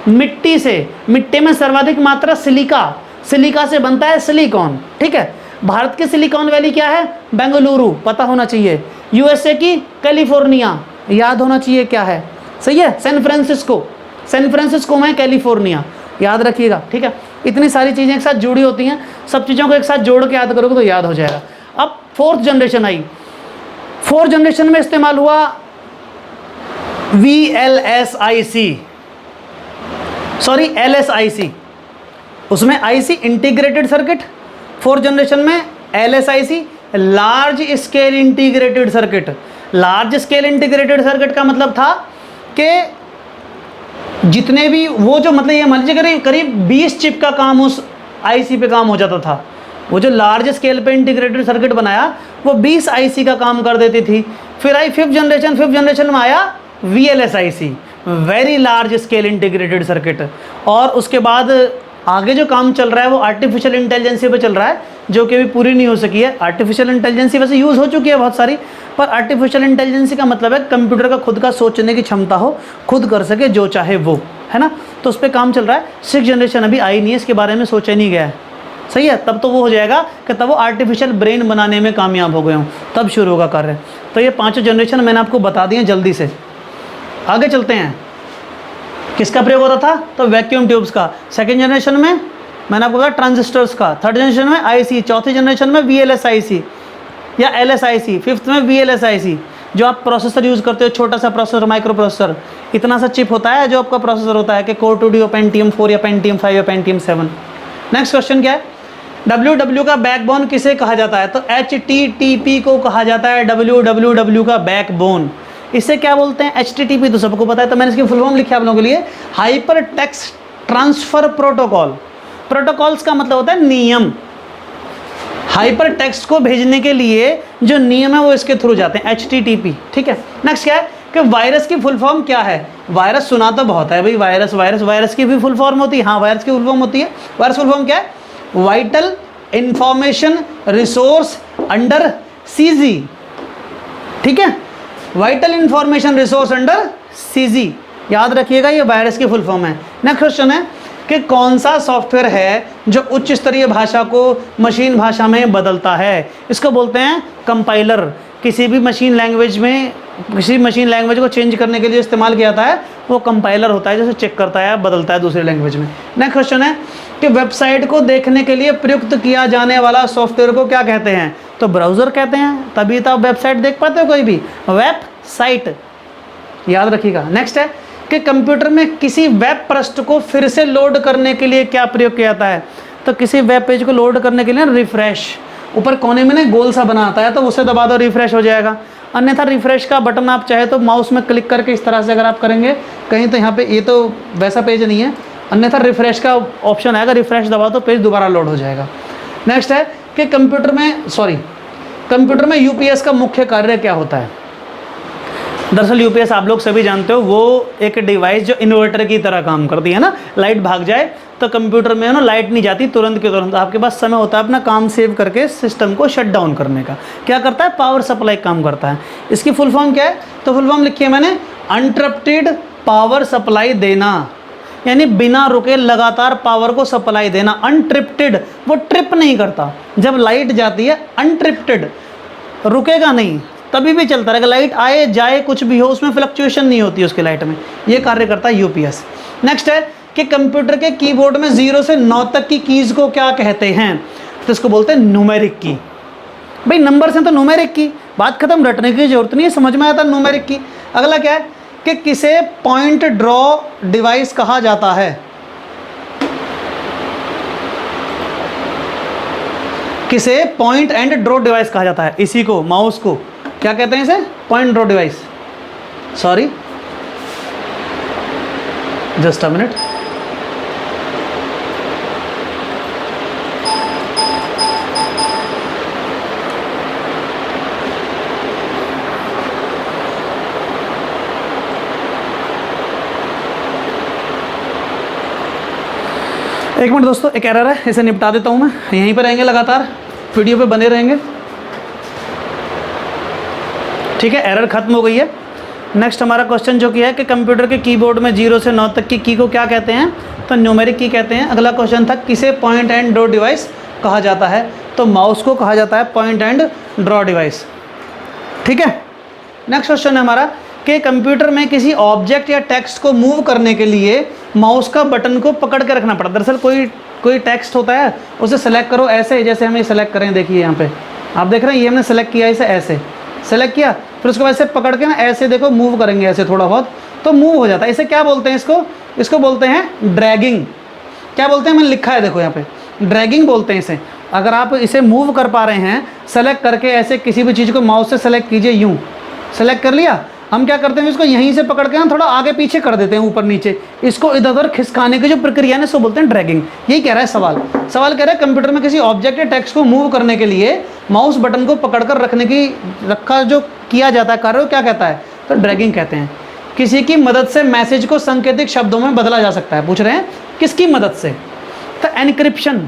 मिट्टी से। मिट्टी में सर्वाधिक मात्रा सिलिका, सिलिका से बनता है सिलिकॉन, ठीक है। भारत की सिलिकॉन वैली क्या है? बेंगलुरु, पता होना चाहिए। USA की कैलिफोर्निया, याद होना चाहिए क्या है, सही है। सैन फ्रांसिस्को, सैन फ्रांसिस्को में कैलिफोर्निया, याद रखिएगा, ठीक है। इतनी सारी चीज़ें एक साथ जुड़ी होती हैं, सब चीज़ों को एक साथ जोड़ के याद करोगे तो याद हो जाएगा। अब फोर्थ जनरेशन आई। फोर्थ जनरेशन में इस्तेमाल हुआ VLSIC, सॉरी LSIC, उसमें IC integrated circuit, 4th generation में LSIC large scale integrated circuit. Large scale integrated circuit का मतलब था कि जितने भी वो जो मतलब ये मान लीजिए करीब 20 चिप का काम उस IC पे काम हो जाता था। वो जो लार्ज स्केल पे इंटीग्रेटेड सर्किट बनाया वो 20 IC का काम कर देती थी। फिर आई 5th जनरेशन में आया VLSIC, very large scale integrated circuit. और उसके बाद आगे जो काम चल रहा है वो आर्टिफिशियल इंटेलिजेंसी पे चल रहा है, जो कि अभी पूरी नहीं हो सकी है। आर्टिफिशियल इंटेलिजेंसी वैसे यूज़ हो चुकी है बहुत सारी, पर आर्टिफिशियल इंटेलिजेंसी का मतलब है कंप्यूटर का खुद का सोचने की क्षमता हो, खुद कर सके जो चाहे वो, है ना। तो उस पर काम चल रहा है। 6th जनरेशन अभी आई नहीं है, इसके बारे में सोचा नहीं गया है, सही है। तब तो वो हो जाएगा कि तब वो आर्टिफिशियल ब्रेन बनाने में कामयाब हो गए हों, तब शुरू होगा कार्य। तो ये 5 जनरेशन मैंने आपको बता दिए जल्दी से। आगे चलते हैं, किसका प्रयोग होता था? तो वैक्यूम ट्यूब्स का। 2nd जनरेशन में मैंने आपको बताया ट्रांजिस्टर्स का। 3rd जनरेशन में IC, 4th जनरेशन में VLSIC या LSIC, 5th में VLSIC। जो आप प्रोसेसर यूज़ करते हो, छोटा सा प्रोसेसर, माइक्रो प्रोसेसर, इतना सा चिप होता है जो आपका प्रोसेसर होता है कि Core 2 Duo, Pentium 4 या Pentium 5 या Pentium 7। नेक्स्ट क्वेश्चन क्या है? WW का बैकबोन किसे कहा जाता है? तो HTTP को कहा जाता है WWW का बैकबोन। इसे क्या बोलते हैं? HTTP तो सबको पता है, तो मैंने इसकी फुल फॉर्म लिखी आप लोगों के लिए, hyper text transfer protocol. Protocols का मतलब होता है नियम। हाइपर टेक्स्ट को भेजने के लिए जो नियम है वो इसके थ्रू जाते हैं, HTTP, ठीक है। नेक्स्ट क्या है कि वायरस की फुल फॉर्म क्या है? वायरस सुना तो बहुत है भाई, वायरस की भी फुल फॉर्म होती है। हाँ, वायरस की फुल फॉर्म होती है। वायरस फुल फॉर्म क्या है? Vital information resource under CG, ठीक है। Vital information resource under CG, याद रखिएगा, ये वायरस की फुल फॉर्म है। नेक्स्ट क्वेश्चन है कि कौन सा सॉफ्टवेयर है जो उच्च स्तरीय भाषा को मशीन भाषा में बदलता है? इसको बोलते हैं कंपाइलर। किसी भी मशीन लैंग्वेज में, किसी मशीन लैंग्वेज को चेंज करने के लिए इस्तेमाल किया जाता है वो कंपाइलर होता है, जैसे चेक करता है, बदलता है दूसरी लैंग्वेज में। नेक्स्ट क्वेश्चन है कि वेबसाइट को देखने के लिए प्रयुक्त किया जाने वाला सॉफ्टवेयर को क्या कहते हैं? तो ब्राउज़र कहते हैं, तभी तो आप वेबसाइट देख पाते हो, कोई भी वेबसाइट, याद रखिएगा। नेक्स्ट है कि कंप्यूटर में किसी वेब पृष्ठ को फिर से लोड करने के लिए क्या प्रयोग किया जाता है? तो किसी वेब पेज को लोड करने के लिए रिफ्रेश, ऊपर कोने में ना गोल सा बना आता है, तो उसे दबा दो, रिफ्रेश हो जाएगा। अन्यथा रिफ्रेश का बटन आप चाहे तो माउस में क्लिक करके इस तरह से अगर आप करेंगे कहीं, तो यहाँ पे ये तो वैसा पेज नहीं है, अन्यथा रिफ्रेश का ऑप्शन आएगा, रिफ्रेश दबा तो पेज दोबारा लोड हो जाएगा। नेक्स्ट है कि कंप्यूटर में UPS का मुख्य कार्य क्या होता है? दरअसल UPS आप लोग सभी जानते हो, वो एक डिवाइस जो इन्वर्टर की तरह काम करती है ना। लाइट भाग जाए तो कंप्यूटर में ना लाइट नहीं जाती तुरंत के तुरंत, आपके पास समय होता है अपना काम सेव करके सिस्टम को शट डाउन करने का। क्या करता है? पावर सप्लाई काम करता है। इसकी फुल फॉर्म क्या है? तो फुल फॉर्म लिखी है मैंने, अनट्रप्टेड पावर सप्लाई देना, यानी बिना रुके लगातार पावर को सप्लाई देना। अनट्रिप्टेड, वो ट्रिप नहीं करता। जब लाइट जाती है अनट्रिप्टेड, रुकेगा नहीं, तभी भी चलता रहेगा, लाइट आए जाए कुछ भी हो, उसमें फ्लक्चुएशन नहीं होती उसके लाइट में। ये कार्य करता है UPS। नेक्स्ट है कि कंप्यूटर के कीबोर्ड में 0 से 9 तक की कीज़ को क्या कहते हैं? तो इसको बोलते हैं न्यूमेरिक की। भाई नंबर से तो न्यूमेरिक की, बात खत्म, रटने की जरूरत नहीं है, समझ में आता न्यूमेरिक की। अगला क्या है कि किसे पॉइंट ड्रॉ डिवाइस कहा जाता है? किसे पॉइंट एंड ड्रॉ डिवाइस कहा जाता है? इसी को, माउस को क्या कहते हैं? इसे point draw device. Sorry, just a minute. एक मिनट दोस्तों, एक एरर है, इसे निपटा देता हूं मैं। यहीं पर रहेंगे, लगातार वीडियो पे बने रहेंगे, ठीक है। एरर खत्म हो गई है। नेक्स्ट हमारा क्वेश्चन जो किया है कि कंप्यूटर के कीबोर्ड में 0 से 9 तक की की को क्या कहते हैं? तो न्यूमेरिक की कहते हैं। अगला क्वेश्चन था किसे पॉइंट एंड ड्रॉ डिवाइस कहा जाता है? तो माउस को कहा जाता है पॉइंट एंड ड्रॉ डिवाइस, ठीक है। नेक्स्ट क्वेश्चन है हमारा कि कंप्यूटर में किसी ऑब्जेक्ट या टेक्स्ट को मूव करने के लिए माउस का बटन को पकड़ के रखना पड़ता है। दरअसल कोई टेक्स्ट होता है, उसे सेलेक्ट करो ऐसे, जैसे हम ये सेलेक्ट करें, देखिए यहाँ पे आप देख रहे हैं, ये हमने सेलेक्ट किया, इसे ऐसे सेलेक्ट किया, फिर उसके बाद से पकड़ के ना ऐसे देखो मूव करेंगे, ऐसे थोड़ा बहुत, तो मूव हो जाता है। इसे क्या बोलते हैं? इसको बोलते हैं ड्रैगिंग। क्या बोलते हैं? मैंने लिखा है देखो यहाँ पे, ड्रैगिंग बोलते हैं इसे। अगर आप इसे मूव कर पा रहे हैं, सेलेक्ट करके ऐसे किसी भी चीज़ को माउस से सेलेक्ट कीजिए, यूँ सेलेक्ट कर लिया, हम क्या करते हैं इसको यहीं से पकड़ के ना थोड़ा आगे पीछे कर देते हैं, ऊपर नीचे, इसको इधर उधर खिसकाने की जो प्रक्रिया है इसको बोलते हैं ड्रैगिंग। यही कह रहा है सवाल कह रहा है कंप्यूटर में किसी ऑब्जेक्ट या टेक्स्ट को मूव करने के लिए माउस बटन को पकड़कर रखा जो किया जाता है कार्य वो क्या कहता है? तो ड्रैगिंग कहते हैं। किसी की मदद से मैसेज को सांकेतिक शब्दों में बदला जा सकता है। पूछ रहे हैं किसकी मदद से? तो एनक्रिप्शन,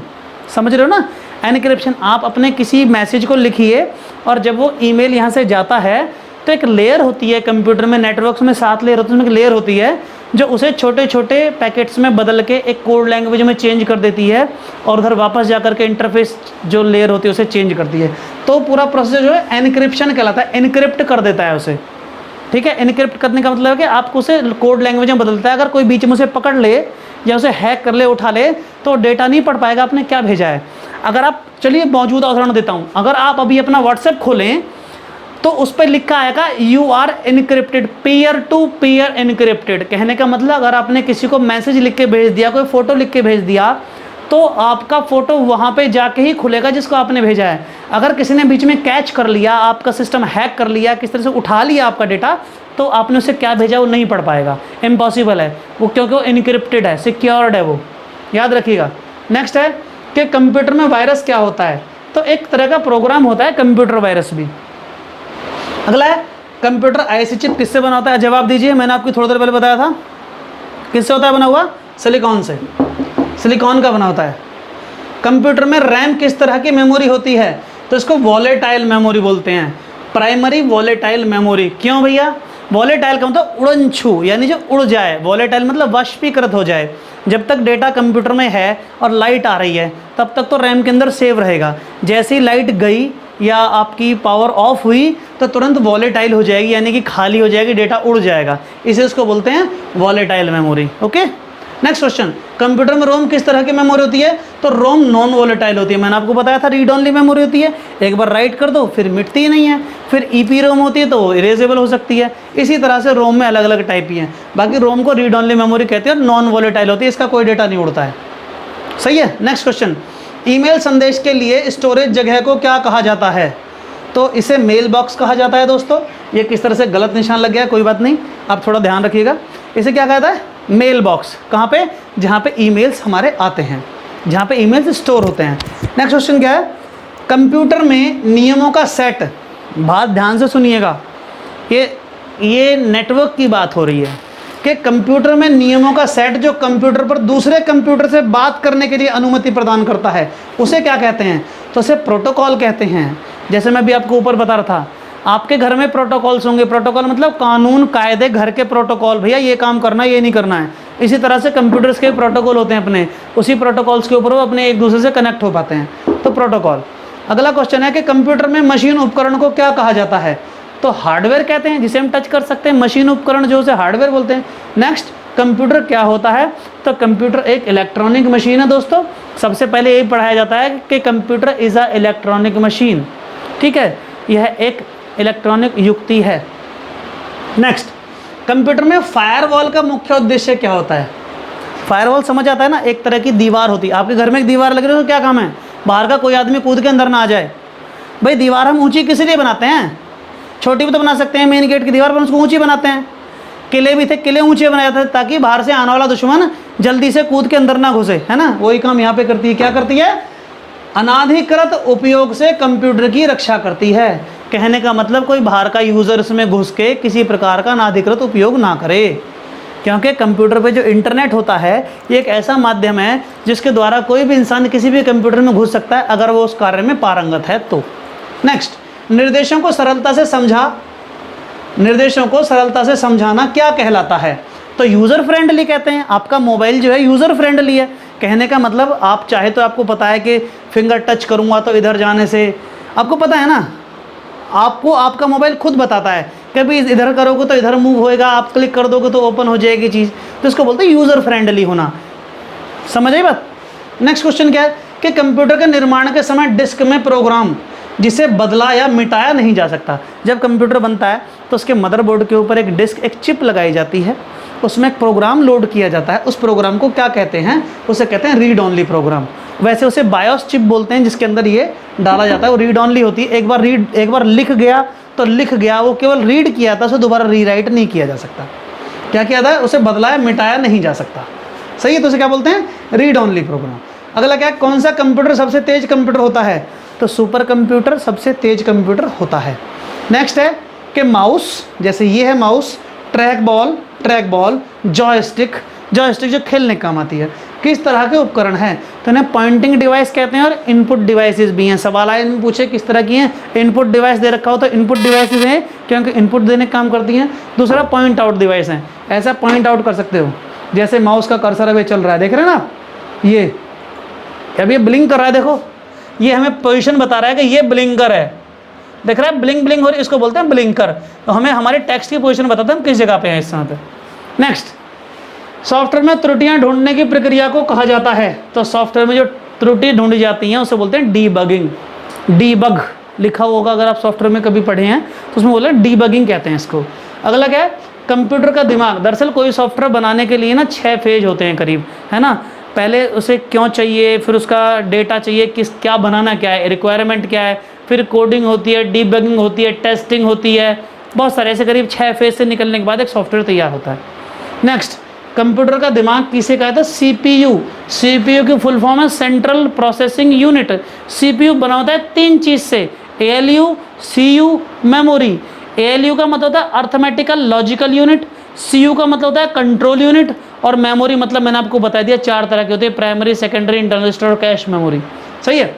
समझ रहे हो ना? एनक्रिप्शन, आप अपने किसी मैसेज को लिखिए और जब वो ईमेल यहाँ से जाता है तो एक लेयर होती है कंप्यूटर में, नेटवर्क्स में 7 लेयर होती है, उसमें एक लेयर होती है जो उसे छोटे छोटे पैकेट्स में बदल के एक कोड लैंग्वेज में चेंज कर देती है और उधर वापस जाकर के इंटरफेस जो लेयर होती है उसे चेंज करती है। तो पूरा प्रोसेस जो है एनक्रिप्शन कहलाता है, एनक्रिप्ट कर देता है उसे। ठीक है, एनक्रिप्ट करने का मतलब है कि आपको उसे कोड लैंग्वेज में बदलता है। अगर कोई बीच में उसे पकड़ ले या उसे हैक कर ले, उठा ले, तो डेटा नहीं पढ़ पाएगा आपने क्या भेजा है। अगर आप, चलिए मौजूदा उदाहरण देता हूँ, अगर आप अभी अपना व्हाट्सएप खोलें तो उस पर लिखा आएगा you are encrypted, peer to peer encrypted. कहने का मतलब अगर आपने किसी को मैसेज लिख के भेज दिया, कोई फ़ोटो लिख के भेज दिया, तो आपका फ़ोटो वहाँ पे जाके ही खुलेगा जिसको आपने भेजा है। अगर किसी ने बीच में कैच कर लिया, आपका सिस्टम हैक कर लिया, किस तरह से उठा लिया आपका डेटा, तो आपने उसे क्या भेजा वो नहीं पढ़ पाएगा, इम्पॉसिबल है वो, क्योंकि वो इनक्रिप्टेड है, सिक्योर्ड है वो, याद रखिएगा। नेक्स्ट है कि कंप्यूटर में वायरस क्या होता है? तो एक तरह का प्रोग्राम होता है कंप्यूटर वायरस भी। अगला है कंप्यूटर आईसी चिप किससे बना होता है? जवाब दीजिए। मैंने आपको थोड़ी देर पहले बताया था किससे होता है बना हुआ? सिलिकॉन से, सिलिकॉन का बना होता है। कंप्यूटर में रैम किस तरह की मेमोरी होती है? तो इसको वॉलेटाइल मेमोरी बोलते हैं, प्राइमरी वॉलेटाइल मेमोरी। क्यों भैया? वॉलेटाइल का मतलब उड़नछू, यानी जो उड़ जाए। वॉलेटाइल मतलब वाष्पीकृत हो जाए। जब तक डेटा कंप्यूटर में है और लाइट आ रही है तब तक तो रैम के अंदर सेव रहेगा। जैसे ही लाइट गई या आपकी पावर ऑफ हुई तो तुरंत वॉलेटाइल हो जाएगी, यानी कि खाली हो जाएगी, डेटा उड़ जाएगा। इसे उसको बोलते हैं volatile memory. Okay, next question, computer में रोम किस तरह की मेमोरी होती है? तो रोम नॉन वॉलेटाइल होती है। मैंने आपको बताया था रीड ओनली मेमोरी होती है, एक बार राइट कर दो फिर मिटती ही नहीं है। फिर ईपी रोम होती है तो इरेजेबल हो सकती है। इसी तरह से रोम में अलग अलग टाइप ही हैं। बाकी रोम को रीड ओनली मेमोरी कहते हैं और नॉन वॉलेटाइल होती है, इसका कोई डेटा नहीं उड़ता है। सही है। नेक्स्ट क्वेश्चन, ईमेल संदेश के लिए स्टोरेज जगह को क्या कहा जाता है? तो इसे मेल बॉक्स कहा जाता है। दोस्तों ये किस तरह से गलत निशान लग गया, कोई बात नहीं, आप थोड़ा ध्यान रखिएगा। इसे क्या कहता है? Mail box. कहाँ पे? जहाँ पे ईमेल्स हमारे आते हैं, जहाँ पे ईमेल्स स्टोर होते हैं। नेक्स्ट क्वेश्चन क्या है? कंप्यूटर में नियमों का सेट, बात ध्यान से सुनिएगा, ये नेटवर्क की बात हो रही है कि कंप्यूटर में नियमों का सेट जो कंप्यूटर पर दूसरे कंप्यूटर से बात करने के लिए अनुमति प्रदान करता है उसे क्या कहते हैं? तो उसे प्रोटोकॉल कहते हैं। जैसे मैं भी आपको ऊपर बता रहा था, आपके घर में प्रोटोकॉल्स होंगे। प्रोटोकॉल मतलब कानून कायदे, घर के प्रोटोकॉल, भैया ये काम करना ये नहीं करना है। इसी तरह से कंप्यूटर्स के प्रोटोकॉल होते हैं अपने, उसी प्रोटोकॉल्स के ऊपर वो अपने एक दूसरे से कनेक्ट हो पाते हैं, तो प्रोटोकॉल। अगला क्वेश्चन है कि कंप्यूटर में मशीन उपकरण को क्या कहा जाता है? तो हार्डवेयर कहते हैं, जिसे हम टच कर सकते हैं। मशीन उपकरण जो उसे हार्डवेयर बोलते हैं। नेक्स्ट, कंप्यूटर क्या होता है? तो कंप्यूटर एक इलेक्ट्रॉनिक मशीन है। दोस्तों सबसे पहले यही पढ़ाया जाता है कि computer is a electronic machine. ठीक है, यह एक इलेक्ट्रॉनिक युक्ति है। नेक्स्ट, कंप्यूटर में फायरवॉल का मुख्य उद्देश्य क्या होता है? फायरवॉल समझ आता है ना, एक तरह की दीवार होती है। आपके घर में एक दीवार लग रही है तो क्या काम है? बाहर का कोई आदमी कूद के अंदर ना आ जाए। भाई दीवार हम ऊंची किस लिए बनाते हैं? छोटी भी तो बना सकते हैं, मेन गेट की दीवार पर उसको ऊंची बनाते हैं। किले भी थे, किले ऊंचे बनाए थे ताकि बाहर से आने वाला दुश्मन जल्दी से कूद के अंदर ना घुसे, है ना। वही काम यहाँ पे करती है। क्या करती है? अनाधिकृत उपयोग से कंप्यूटर की रक्षा करती है। कहने का मतलब कोई बाहर का यूज़र इसमें घुस के किसी प्रकार का अनाधिकृत उपयोग ना करे, क्योंकि कंप्यूटर पे जो इंटरनेट होता है ये एक ऐसा माध्यम है जिसके द्वारा कोई भी इंसान किसी भी कंप्यूटर में घुस सकता है अगर वो उस कार्य में पारंगत है तो। नेक्स्ट, निर्देशों को सरलता से समझाना क्या कहलाता है? तो यूज़र फ्रेंडली कहते हैं। आपका मोबाइल जो है यूज़र फ्रेंडली है। कहने का मतलब आप चाहे तो, आपको पता है कि फिंगर टच करूँगा तो इधर जाने से, आपको पता है ना, आपको आपका मोबाइल खुद बताता है कभी इधर करोगे तो इधर मूव होएगा, आप क्लिक कर दोगे तो ओपन हो जाएगी चीज़। तो इसको बोलते हैं यूज़र फ्रेंडली होना। समझ आई बात? नेक्स्ट क्वेश्चन क्या है कि कंप्यूटर के निर्माण के समय डिस्क में प्रोग्राम जिसे बदला या मिटाया नहीं जा सकता। जब कंप्यूटर बनता है तो उसके मदरबोर्ड के ऊपर एक डिस्क, एक चिप लगाई जाती है, उसमें एक प्रोग्राम लोड किया जाता है। उस प्रोग्राम को क्या कहते हैं? उसे कहते हैं रीड ओनली प्रोग्राम। वैसे उसे बायोस चिप बोलते हैं, जिसके अंदर ये डाला जाता है। वो रीड ओनली होती है। एक बार लिख गया तो लिख गया, वो केवल रीड किया था, उसे दोबारा रीराइट नहीं किया जा सकता। क्या किया था? उसे बदलाया मिटाया नहीं जा सकता। सही है, तो उसे क्या बोलते हैं? Read only program. अगला क्या है? कौन सा कंप्यूटर सबसे तेज कंप्यूटर होता है? तो सुपर कंप्यूटर सबसे तेज कंप्यूटर होता है। नेक्स्ट है कि माउस, जैसे ये है माउस, ट्रैक बॉल, जॉयस्टिक जो खेलने काम आती है, किस तरह के उपकरण हैं? तो इन्हें पॉइंटिंग डिवाइस कहते हैं और इनपुट डिवाइसेस भी हैं। सवाल आए इनमें पूछे किस तरह की हैं? इनपुट डिवाइस दे रखा हो तो इनपुट डिवाइसेस हैं, क्योंकि इनपुट देने का काम करती हैं। दूसरा पॉइंट आउट डिवाइस हैं, ऐसा पॉइंट आउट कर सकते हो, जैसे माउस का कर्सर अभी चल रहा है, देख रहे हैं ना, ये अभी ये ब्लिंक कर रहा है, देखो ये हमें पोजीशन बता रहा है कि ये ब्लिंकर है, देख रहा है ब्लिंक हो रही है, इसको बोलते हैं ब्लिंकर। तो हमें हमारे टेक्स्ट की पोजीशन बताता है हम किस जगह पे हैं इस समय पे। नेक्स्ट, सॉफ्टवेयर में त्रुटियां ढूंढने की प्रक्रिया को कहा जाता है। तो सॉफ्टवेयर में जो त्रुटि ढूंढी जाती हैं उसे बोलते हैं डीबगिंग। डीबग लिखा होगा अगर आप सॉफ्टवेयर में कभी पढ़े हैं तो उसमें बोलते हैं डीबगिंग कहते हैं इसको। अगला क्या है? कंप्यूटर का दिमाग। दरअसल कोई सॉफ्टवेयर बनाने के लिए ना 6 फेज होते हैं करीब, है ना। पहले उसे क्यों चाहिए, फिर उसका डेटा चाहिए, क्या बनाना क्या है, रिक्वायरमेंट क्या है, फिर कोडिंग होती है, डीबगिंग होती है, टेस्टिंग होती है, बहुत सारे ऐसे करीब 6 फेज से निकलने के बाद एक सॉफ्टवेयर तैयार होता है। नेक्स्ट, कंप्यूटर का दिमाग किसे कहते हैं? सीपीयू। सीपीयू की फुल फॉर्म है सेंट्रल प्रोसेसिंग यूनिट। सीपीयू बना होता है 3 चीज़ से, एएलयू, सीयू, मेमोरी। एएलयू का मतलब होता है अर्थमेटिकल लॉजिकल यूनिट, सीयू का मतलब होता है कंट्रोल यूनिट, और मेमोरी मतलब मैंने आपको बता दिया 4 तरह की होती है, प्राइमरी, सेकेंडरी, इंटरनल स्टोर और कैश मेमोरी। सही है,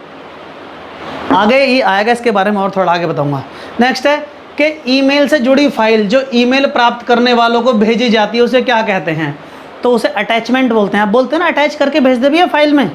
आगे ये आएगा, इसके बारे में और थोड़ा आगे बताऊंगा। नेक्स्ट है कि ईमेल से जुड़ी फाइल जो ईमेल प्राप्त करने वालों को भेजी जाती है उसे क्या कहते हैं? तो उसे अटैचमेंट बोलते हैं। आप बोलते हैं ना अटैच करके भेज दे भैया फाइल में।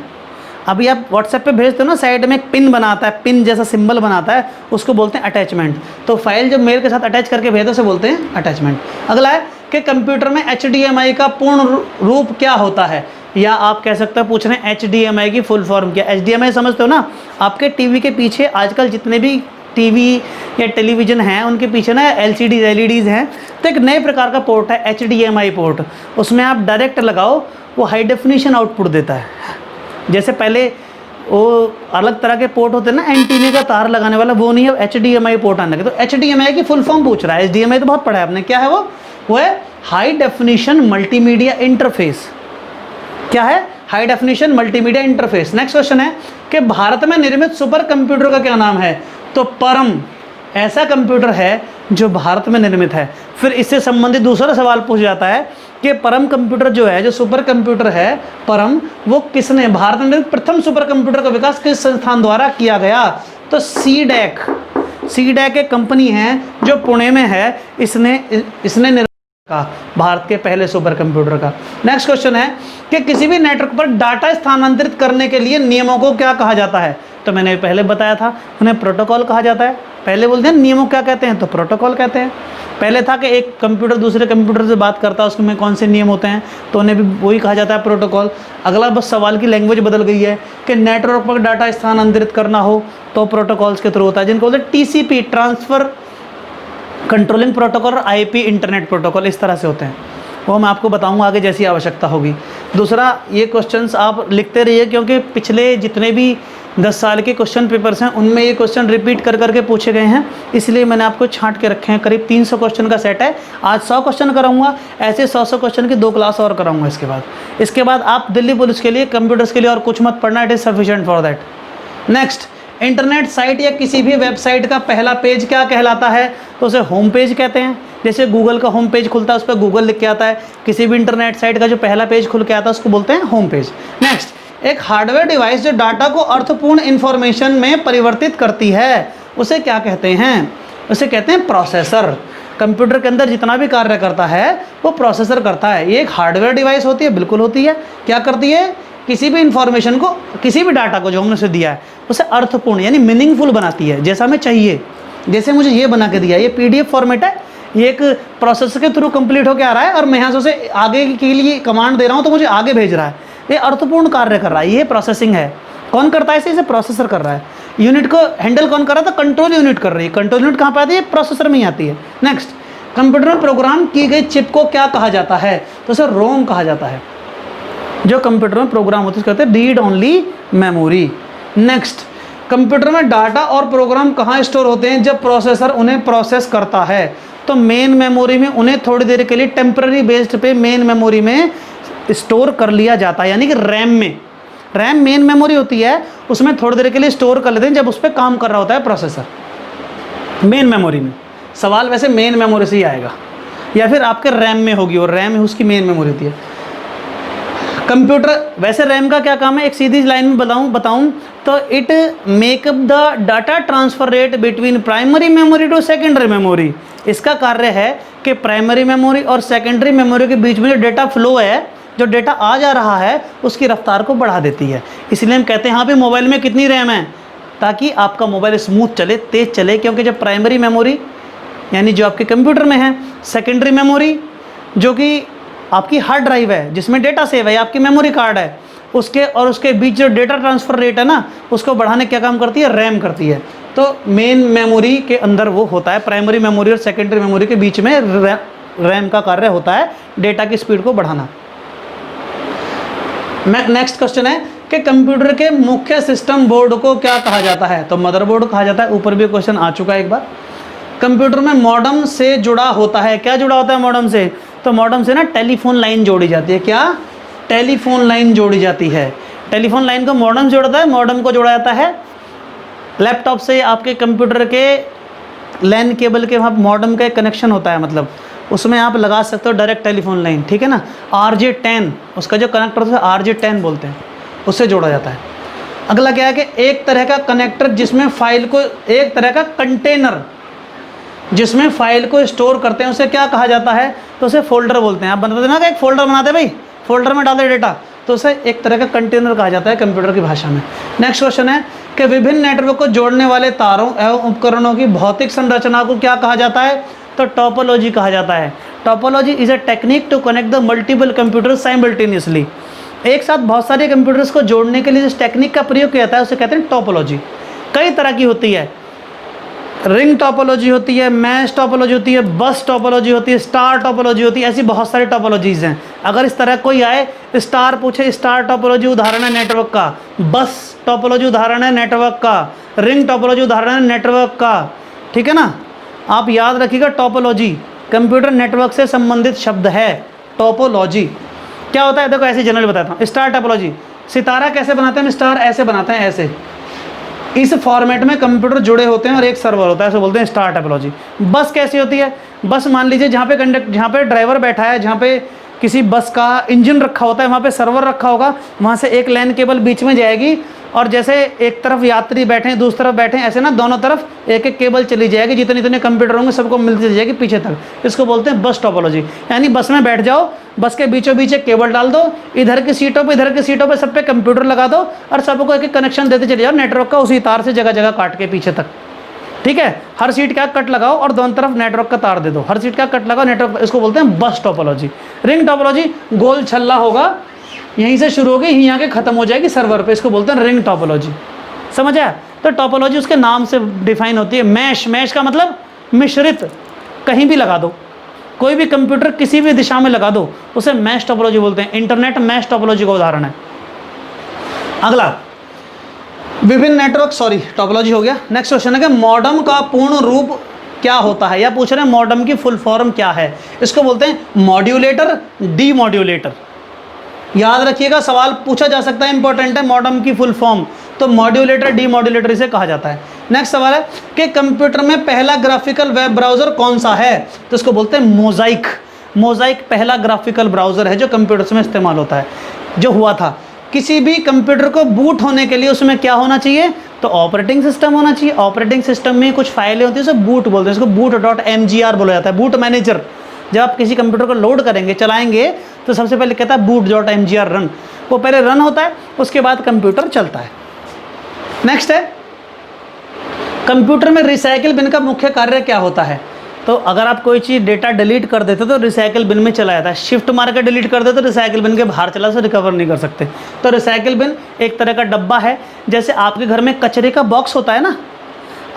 अभी आप व्हाट्सएप पे भेजते हो ना, साइड में एक पिन बनाता है, पिन जैसा सिंबल बनाता है, उसको बोलते हैं अटैचमेंट। तो फाइल जब मेल के साथ अटैच करके भेजते उसे बोलते हैं अटैचमेंट। अगला है कि कंप्यूटर में HDMI का पूर्ण रूप क्या होता है? या आप कह सकते हो पूछ रहे हैं HDMI की फुल फॉर्म क्या? HDMI समझते हो ना, आपके टीवी के पीछे आजकल जितने भी टीवी या टेलीविज़न हैं उनके पीछे ना LEDs हैं, तो एक नए प्रकार का पोर्ट है HDMI पोर्ट। उसमें आप डायरेक्ट लगाओ, वो हाई डेफिनेशन आउटपुट देता है। जैसे पहले वो अलग तरह के पोर्ट होते हैं ना, एंटीने का तार लगाने वाला, वो नहीं है, HDMI पोर्ट आने लगे। तो HDMI की फुल फॉर्म पूछ रहा है। HDMI तो बहुत पढ़ा है आपने, क्या है वो है हाई डेफिनेशन मल्टीमीडिया इंटरफेस। क्या है? High definition multimedia interface. Next question है कि भारत में निर्मित सुपर कंप्यूटर का क्या नाम है? तो परम ऐसा कंप्यूटर है जो भारत में निर्मित है। फिर इससे संबंधित दूसरा सवाल पूछ जाता है कि परम कंप्यूटर जो है, जो सुपर कंप्यूटर है परम, वो किसने, भारत में प्रथम सुपर कंप्यूटर का विकास किस संस्थान द्वारा किया गया? तो सीडैक एक कंपनी है जो पुणे में है, इसने का भारत के पहले सुपर कंप्यूटर का। नेक्स्ट क्वेश्चन है कि किसी भी नेटवर्क पर डाटा स्थानांतरित करने के लिए नियमों को क्या कहा जाता है? तो मैंने पहले बताया था, उन्हें प्रोटोकॉल कहा जाता है। पहले बोलते हैं नियमों क्या कहते हैं? तो प्रोटोकॉल कहते हैं। पहले था कि एक कंप्यूटर दूसरे कंप्यूटर से बात करता है, उसमें कौन से नियम होते हैं, तो उन्हें भी वही कहा जाता है प्रोटोकॉल। अगला बस सवाल की लैंग्वेज बदल गई है कि नेटवर्क पर डाटा स्थानांतरित करना हो तो प्रोटोकॉल्स के थ्रू होता है, जिनको बोलते हैं TCP, ट्रांसफ़र कंट्रोलिंग प्रोटोकॉल, और IP इंटरनेट प्रोटोकॉल, इस तरह से होते हैं। वो मैं आपको बताऊंगा आगे जैसी आवश्यकता होगी। दूसरा, ये क्वेश्चंस आप लिखते रहिए, क्योंकि पिछले जितने भी 10 साल के क्वेश्चन पेपर्स हैं उनमें ये क्वेश्चन रिपीट कर करके पूछे गए हैं, इसलिए मैंने आपको छांट के रखे हैं। करीब 300 क्वेश्चन का सेट है। आज 100 क्वेश्चन कराऊंगा, ऐसे 100 क्वेश्चन की 2 क्लास और कराऊंगा इसके बाद आप दिल्ली पुलिस के लिए, कंप्यूटर्स के लिए और कुछ मत पढ़ना, it is sufficient for that. Next, internet site या किसी भी वेबसाइट का पहला पेज क्या कहलाता है? तो उसे होम पेज कहते हैं। जैसे गूगल का होम पेज खुलता है, उस पर गूगल लिख के आता है। किसी भी इंटरनेट साइट का जो पहला पेज खुल के आता है उसको बोलते हैं होम पेज। नेक्स्ट, एक हार्डवेयर डिवाइस जो डाटा को अर्थपूर्ण इंफॉर्मेशन में परिवर्तित करती है उसे क्या कहते हैं? उसे कहते हैं प्रोसेसर। कंप्यूटर के अंदर जितना भी कार्य करता है वो प्रोसेसर करता है। ये एक हार्डवेयर डिवाइस होती है, बिल्कुल होती है। क्या करती है? किसी भी इंफॉर्मेशन को, किसी भी डाटा को जो हमने उसे दिया है उसे अर्थपूर्ण यानी मीनिंगफुल बनाती है, जैसा हमें चाहिए। जैसे मुझे ये बना के दिया, ये PDF फॉर्मेट है, ये एक प्रोसेसर के थ्रू कंप्लीट होकर आ रहा है और मैं यहाँ से उसे आगे के लिए कमांड दे रहा हूँ तो मुझे आगे भेज रहा है। ये अर्थपूर्ण कार्य कर रहा है, ये प्रोसेसिंग है। कौन करता है इसे? प्रोसेसर कर रहा है। यूनिट को हैंडल कौन कर रहा है? तो कंट्रोल यूनिट कर रही है। कंट्रोल यूनिट कहाँ पर आती है? प्रोसेसर में ही आती है। नेक्स्ट, कंप्यूटर में प्रोग्राम की गई चिप को क्या कहा जाता है? तो सर रोम कहा जाता है। जो कंप्यूटर में प्रोग्राम होते हैं कहते हैं read only memory. Next, computer में डाटा और प्रोग्राम कहाँ स्टोर होते हैं? जब प्रोसेसर उन्हें प्रोसेस करता है तो मेन मेमोरी में उन्हें थोड़ी देर के लिए टेम्पररी बेस्ड पे मेन मेमोरी में स्टोर कर लिया जाता है, यानी कि रैम में। रैम मेन मेमोरी होती है, उसमें थोड़ी देर के लिए स्टोर कर लेते हैं जब उस पर काम कर रहा होता है प्रोसेसर, मेन मेमोरी में। सवाल वैसे मेन मेमोरी से ही आएगा या फिर आपके रैम में होगी, और रैम उसकी मेन मेमोरी होती है। कंप्यूटर वैसे रैम का क्या काम है? एक सीधी लाइन में बताऊं तो it make up the data transfer rate between primary memory to secondary memory. इसका कार्य है कि प्राइमरी मेमोरी और सेकेंडरी मेमोरी के बीच में जो डेटा फ्लो है, जो डेटा आ जा रहा है, उसकी रफ्तार को बढ़ा देती है। इसलिए हम कहते हैं हाँ भाई मोबाइल में कितनी रैम है, ताकि आपका मोबाइल स्मूथ चले, तेज़ चले। क्योंकि जब प्राइमरी मेमोरी यानी जो आपके कंप्यूटर में है, सेकेंडरी मेमोरी जो कि आपकी हार्ड ड्राइव है जिसमें डेटा सेव है, आपकी मेमोरी कार्ड है, उसके बीच जो डेटा ट्रांसफ़र रेट है ना, उसको बढ़ाने क्या काम करती है? रैम करती है। तो मेन मेमोरी के अंदर वो होता है, प्राइमरी मेमोरी और सेकेंडरी मेमोरी के बीच में रैम का कार्य होता है डेटा की स्पीड को बढ़ाना। नेक्स्ट क्वेश्चन है कि कंप्यूटर के मुख्य सिस्टम बोर्ड को क्या कहा जाता है? तो मदरबोर्ड कहा जाता है। ऊपर भी क्वेश्चन आ चुका है एक बार। कंप्यूटर में मॉडेम से जुड़ा होता है, क्या जुड़ा होता है मॉडेम से? तो मॉडेम से ना टेलीफोन लाइन जोड़ी जाती है। क्या? टेलीफोन लाइन जोड़ी जाती है। टेलीफोन लाइन को मॉडेम जोड़ता है, मॉडेम को जोड़ा जाता है लैपटॉप से। आपके कंप्यूटर के लैन केबल के वहाँ मॉडेम का एक कनेक्शन होता है, मतलब उसमें आप लगा सकते हो डायरेक्ट टेलीफोन लाइन, ठीक है ना। RJ10 उसका जो कनेक्टर होता है RJ10 बोलते हैं, उससे जोड़ा जाता है। अगला क्या है कि एक तरह का कनेक्टर जिसमें फाइल को, एक तरह का कंटेनर जिसमें फाइल को स्टोर करते हैं, उसे क्या कहा जाता है? तो उसे फोल्डर बोलते हैं। आप बताते ना कि एक फोल्डर बनाते हैं भाई, फोल्डर में डालते डेटा, तो उसे एक तरह का कंटेनर कहा जाता है कंप्यूटर की भाषा में। नेक्स्ट क्वेश्चन है कि विभिन्न नेटवर्क को जोड़ने वाले तारों एवं उपकरणों की भौतिक संरचना को क्या कहा जाता है? तो टोपोलॉजी कहा जाता है। Topology is a technique to connect the multiple computer simultaneously. एक साथ बहुत सारे कंप्यूटर्स को जोड़ने के लिए जिस टेक्निक का प्रयोग किया जाता है उसे कहते हैं टोपोलॉजी। कई तरह की होती है, रिंग टोपोलॉजी होती है, मैश टोपोलॉजी होती है, बस टोपोलॉजी होती है, स्टार टोपोलॉजी होती है, ऐसी बहुत सारी टोपोलॉजीज़ हैं। अगर इस तरह कोई आए, स्टार पूछे, स्टार टोपोलॉजी उदाहरण है नेटवर्क का, बस टोपोलॉजी उदाहरण है नेटवर्क का, रिंग टोपोलॉजी उदाहरण है नेटवर्क का, ठीक है ना। आप याद रखिएगा टोपोलॉजी कंप्यूटर नेटवर्क से संबंधित शब्द है। टोपोलॉजी क्या होता है? देखो ऐसे जनरल बताता हूँ। स्टार टोपोलॉजी, सितारा कैसे बनाते हैं? स्टार ऐसे बनाते हैं, ऐसे इस फॉर्मेट में कंप्यूटर जुड़े होते हैं और एक सर्वर होता है, ऐसे बोलते हैं स्टार टोपोलॉजी। बस कैसी होती है? बस मान लीजिए जहाँ पे ड्राइवर बैठा है, जहाँ पे किसी बस का इंजन रखा होता है, वहाँ पे सर्वर रखा होगा, वहाँ से एक लैन केबल बीच में जाएगी और जैसे एक तरफ यात्री बैठे हैं, दूसरी तरफ बैठे हैं, ऐसे ना दोनों तरफ एक एक केबल चली जाएगी, जितने जितने कंप्यूटर होंगे सबको मिलती चली जाएगी पीछे तक। इसको बोलते हैं बस टोपोलॉजी। यानी बस में बैठ जाओ, बस के बीचों बीच एक केबल डाल दो, इधर की सीटों पे सब पे कंप्यूटर लगा दो और सबको एक एक कनेक्शन देते चले जाओ नेटवर्क का, उसी तार से जगह जगह काट के पीछे तक, ठीक है। हर सीट का कट लगाओ और दोनों तरफ नेटवर्क का तार दे दो, हर सीट का कट लगाओ नेटवर्क, इसको बोलते हैं बस टोपोलॉजी। रिंग टोपोलॉजी, गोल छल्ला होगा, यहीं से शुरू होगी यहीं आके खत्म हो जाएगी सर्वर पे, इसको बोलते हैं रिंग टोपोलॉजी। समझ आया? तो टोपोलॉजी उसके नाम से डिफाइन होती है। मैश का मतलब मिश्रित, कहीं भी लगा दो, कोई भी कंप्यूटर किसी भी दिशा में लगा दो, उसे मैश टोपोलॉजी बोलते हैं। इंटरनेट मैश टोपोलॉजी का उदाहरण है। अगला विभिन्न नेटवर्क, टोपोलॉजी हो गया। नेक्स्ट क्वेश्चन है कि मॉडेम का पूर्ण रूप क्या होता है, या पूछ रहे हैं मॉडेम की फुल फॉर्म क्या है। इसको बोलते हैं मॉड्यूलेटर, डीमॉड्यूलेटर। याद रखिएगा सवाल पूछा जा सकता है, इंपॉर्टेंट है। मॉडेम की फुल फॉर्म तो मॉड्यूलेटर, डीमॉड्यूलेटर इसे कहा जाता है। नेक्स्ट सवाल है कि कंप्यूटर में पहला ग्राफिकल वेब ब्राउजर कौन सा है, तो इसको बोलते हैं मोजाइक। मोजाइक पहला ग्राफिकल ब्राउजर है जो कंप्यूटर्स में इस्तेमाल होता है। जो हुआ था, किसी भी कंप्यूटर को बूट होने के लिए उसमें क्या होना चाहिए, तो ऑपरेटिंग सिस्टम होना चाहिए। ऑपरेटिंग सिस्टम में कुछ फाइलें होती है, उसे बूट बोलते हैं, इसको boot.mgr बोला जाता है, बूट मैनेजर। जब आप किसी कंप्यूटर को लोड करेंगे, चलाएंगे, तो सबसे पहले कहता है boot.mgr रन, वो पहले रन होता है, उसके बाद कंप्यूटर चलता है। नेक्स्ट है कंप्यूटर में रिसाइकिल बिन का मुख्य कार्य क्या होता है। तो अगर आप कोई चीज़ डेटा डिलीट कर देते तो रिसाइकिल बिन में चला जाता है। शिफ्ट मार के डिलीट कर देते तो रिसाइकिल बिन के बाहर चला, से रिकवर नहीं कर सकते। तो रिसाइकिल बिन एक तरह का डब्बा है जैसे आपके घर में कचरे का बॉक्स होता है ना,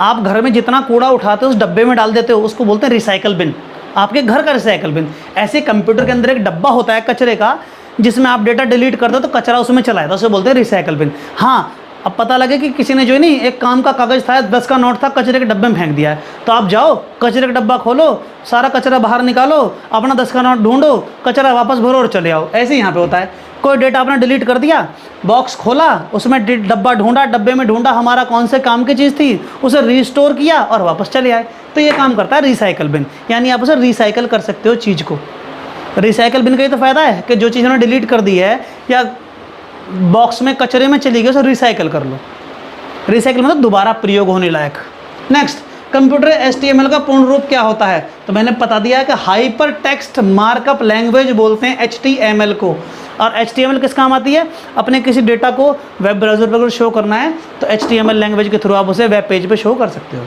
आप घर में जितना कूड़ा उठाते हो उस डब्बे में डाल देते हो, उसको बोलते हैं रिसाइकल बिन, आपके घर का रिसाइकल बिन। ऐसे कंप्यूटर के अंदर एक डब्बा होता है कचरे का, जिसमें आप डेटा डिलीट करते हो तो कचरा उसमें चला जाता है, उसे बोलते हैं रिसाइकल बिन। हाँ, अब पता लगे कि किसी ने जो है नहीं एक काम का कागज़ था, 10 का नोट था, कचरे के डब्बे में फेंक दिया है, तो आप जाओ कचरे का डब्बा खोलो, सारा कचरा बाहर निकालो, अपना 10 का नोट ढूंढो, कचरा वापस भरो और चले आओ। ऐसे ही यहाँ पे होता है, कोई डेटा आपने डिलीट कर दिया, बॉक्स खोला, उसमें डब्बा ढूंढा, डब्बे में ढूंढा हमारा कौन से काम की चीज़ थी, उसे रिस्टोर किया और वापस चले आए। तो ये काम करता है रिसाइकल बिन, यानी आप उसे रिसाइकल कर सकते हो चीज़ को। रिसाइकल बिन का ये तो फ़ायदा है कि जो चीज़ उन्होंने डिलीट कर दी है या बॉक्स में कचरे में चली गई उसे रिसाइकल कर लो। रिसाइकल मतलब दोबारा प्रयोग होने लायक। नेक्स्ट, कंप्यूटर HTML का पूर्ण रूप क्या होता है? तो मैंने बता दिया है कि हाइपर टेक्स्ट मार्कअप लैंग्वेज बोलते हैं HTML को। और HTML किस काम आती है? अपने किसी डेटा को वेब ब्राउज़र पर अगर शो करना है तो HTML लैंग्वेज के थ्रू आप उसे वेब पेज पे शो कर सकते हो।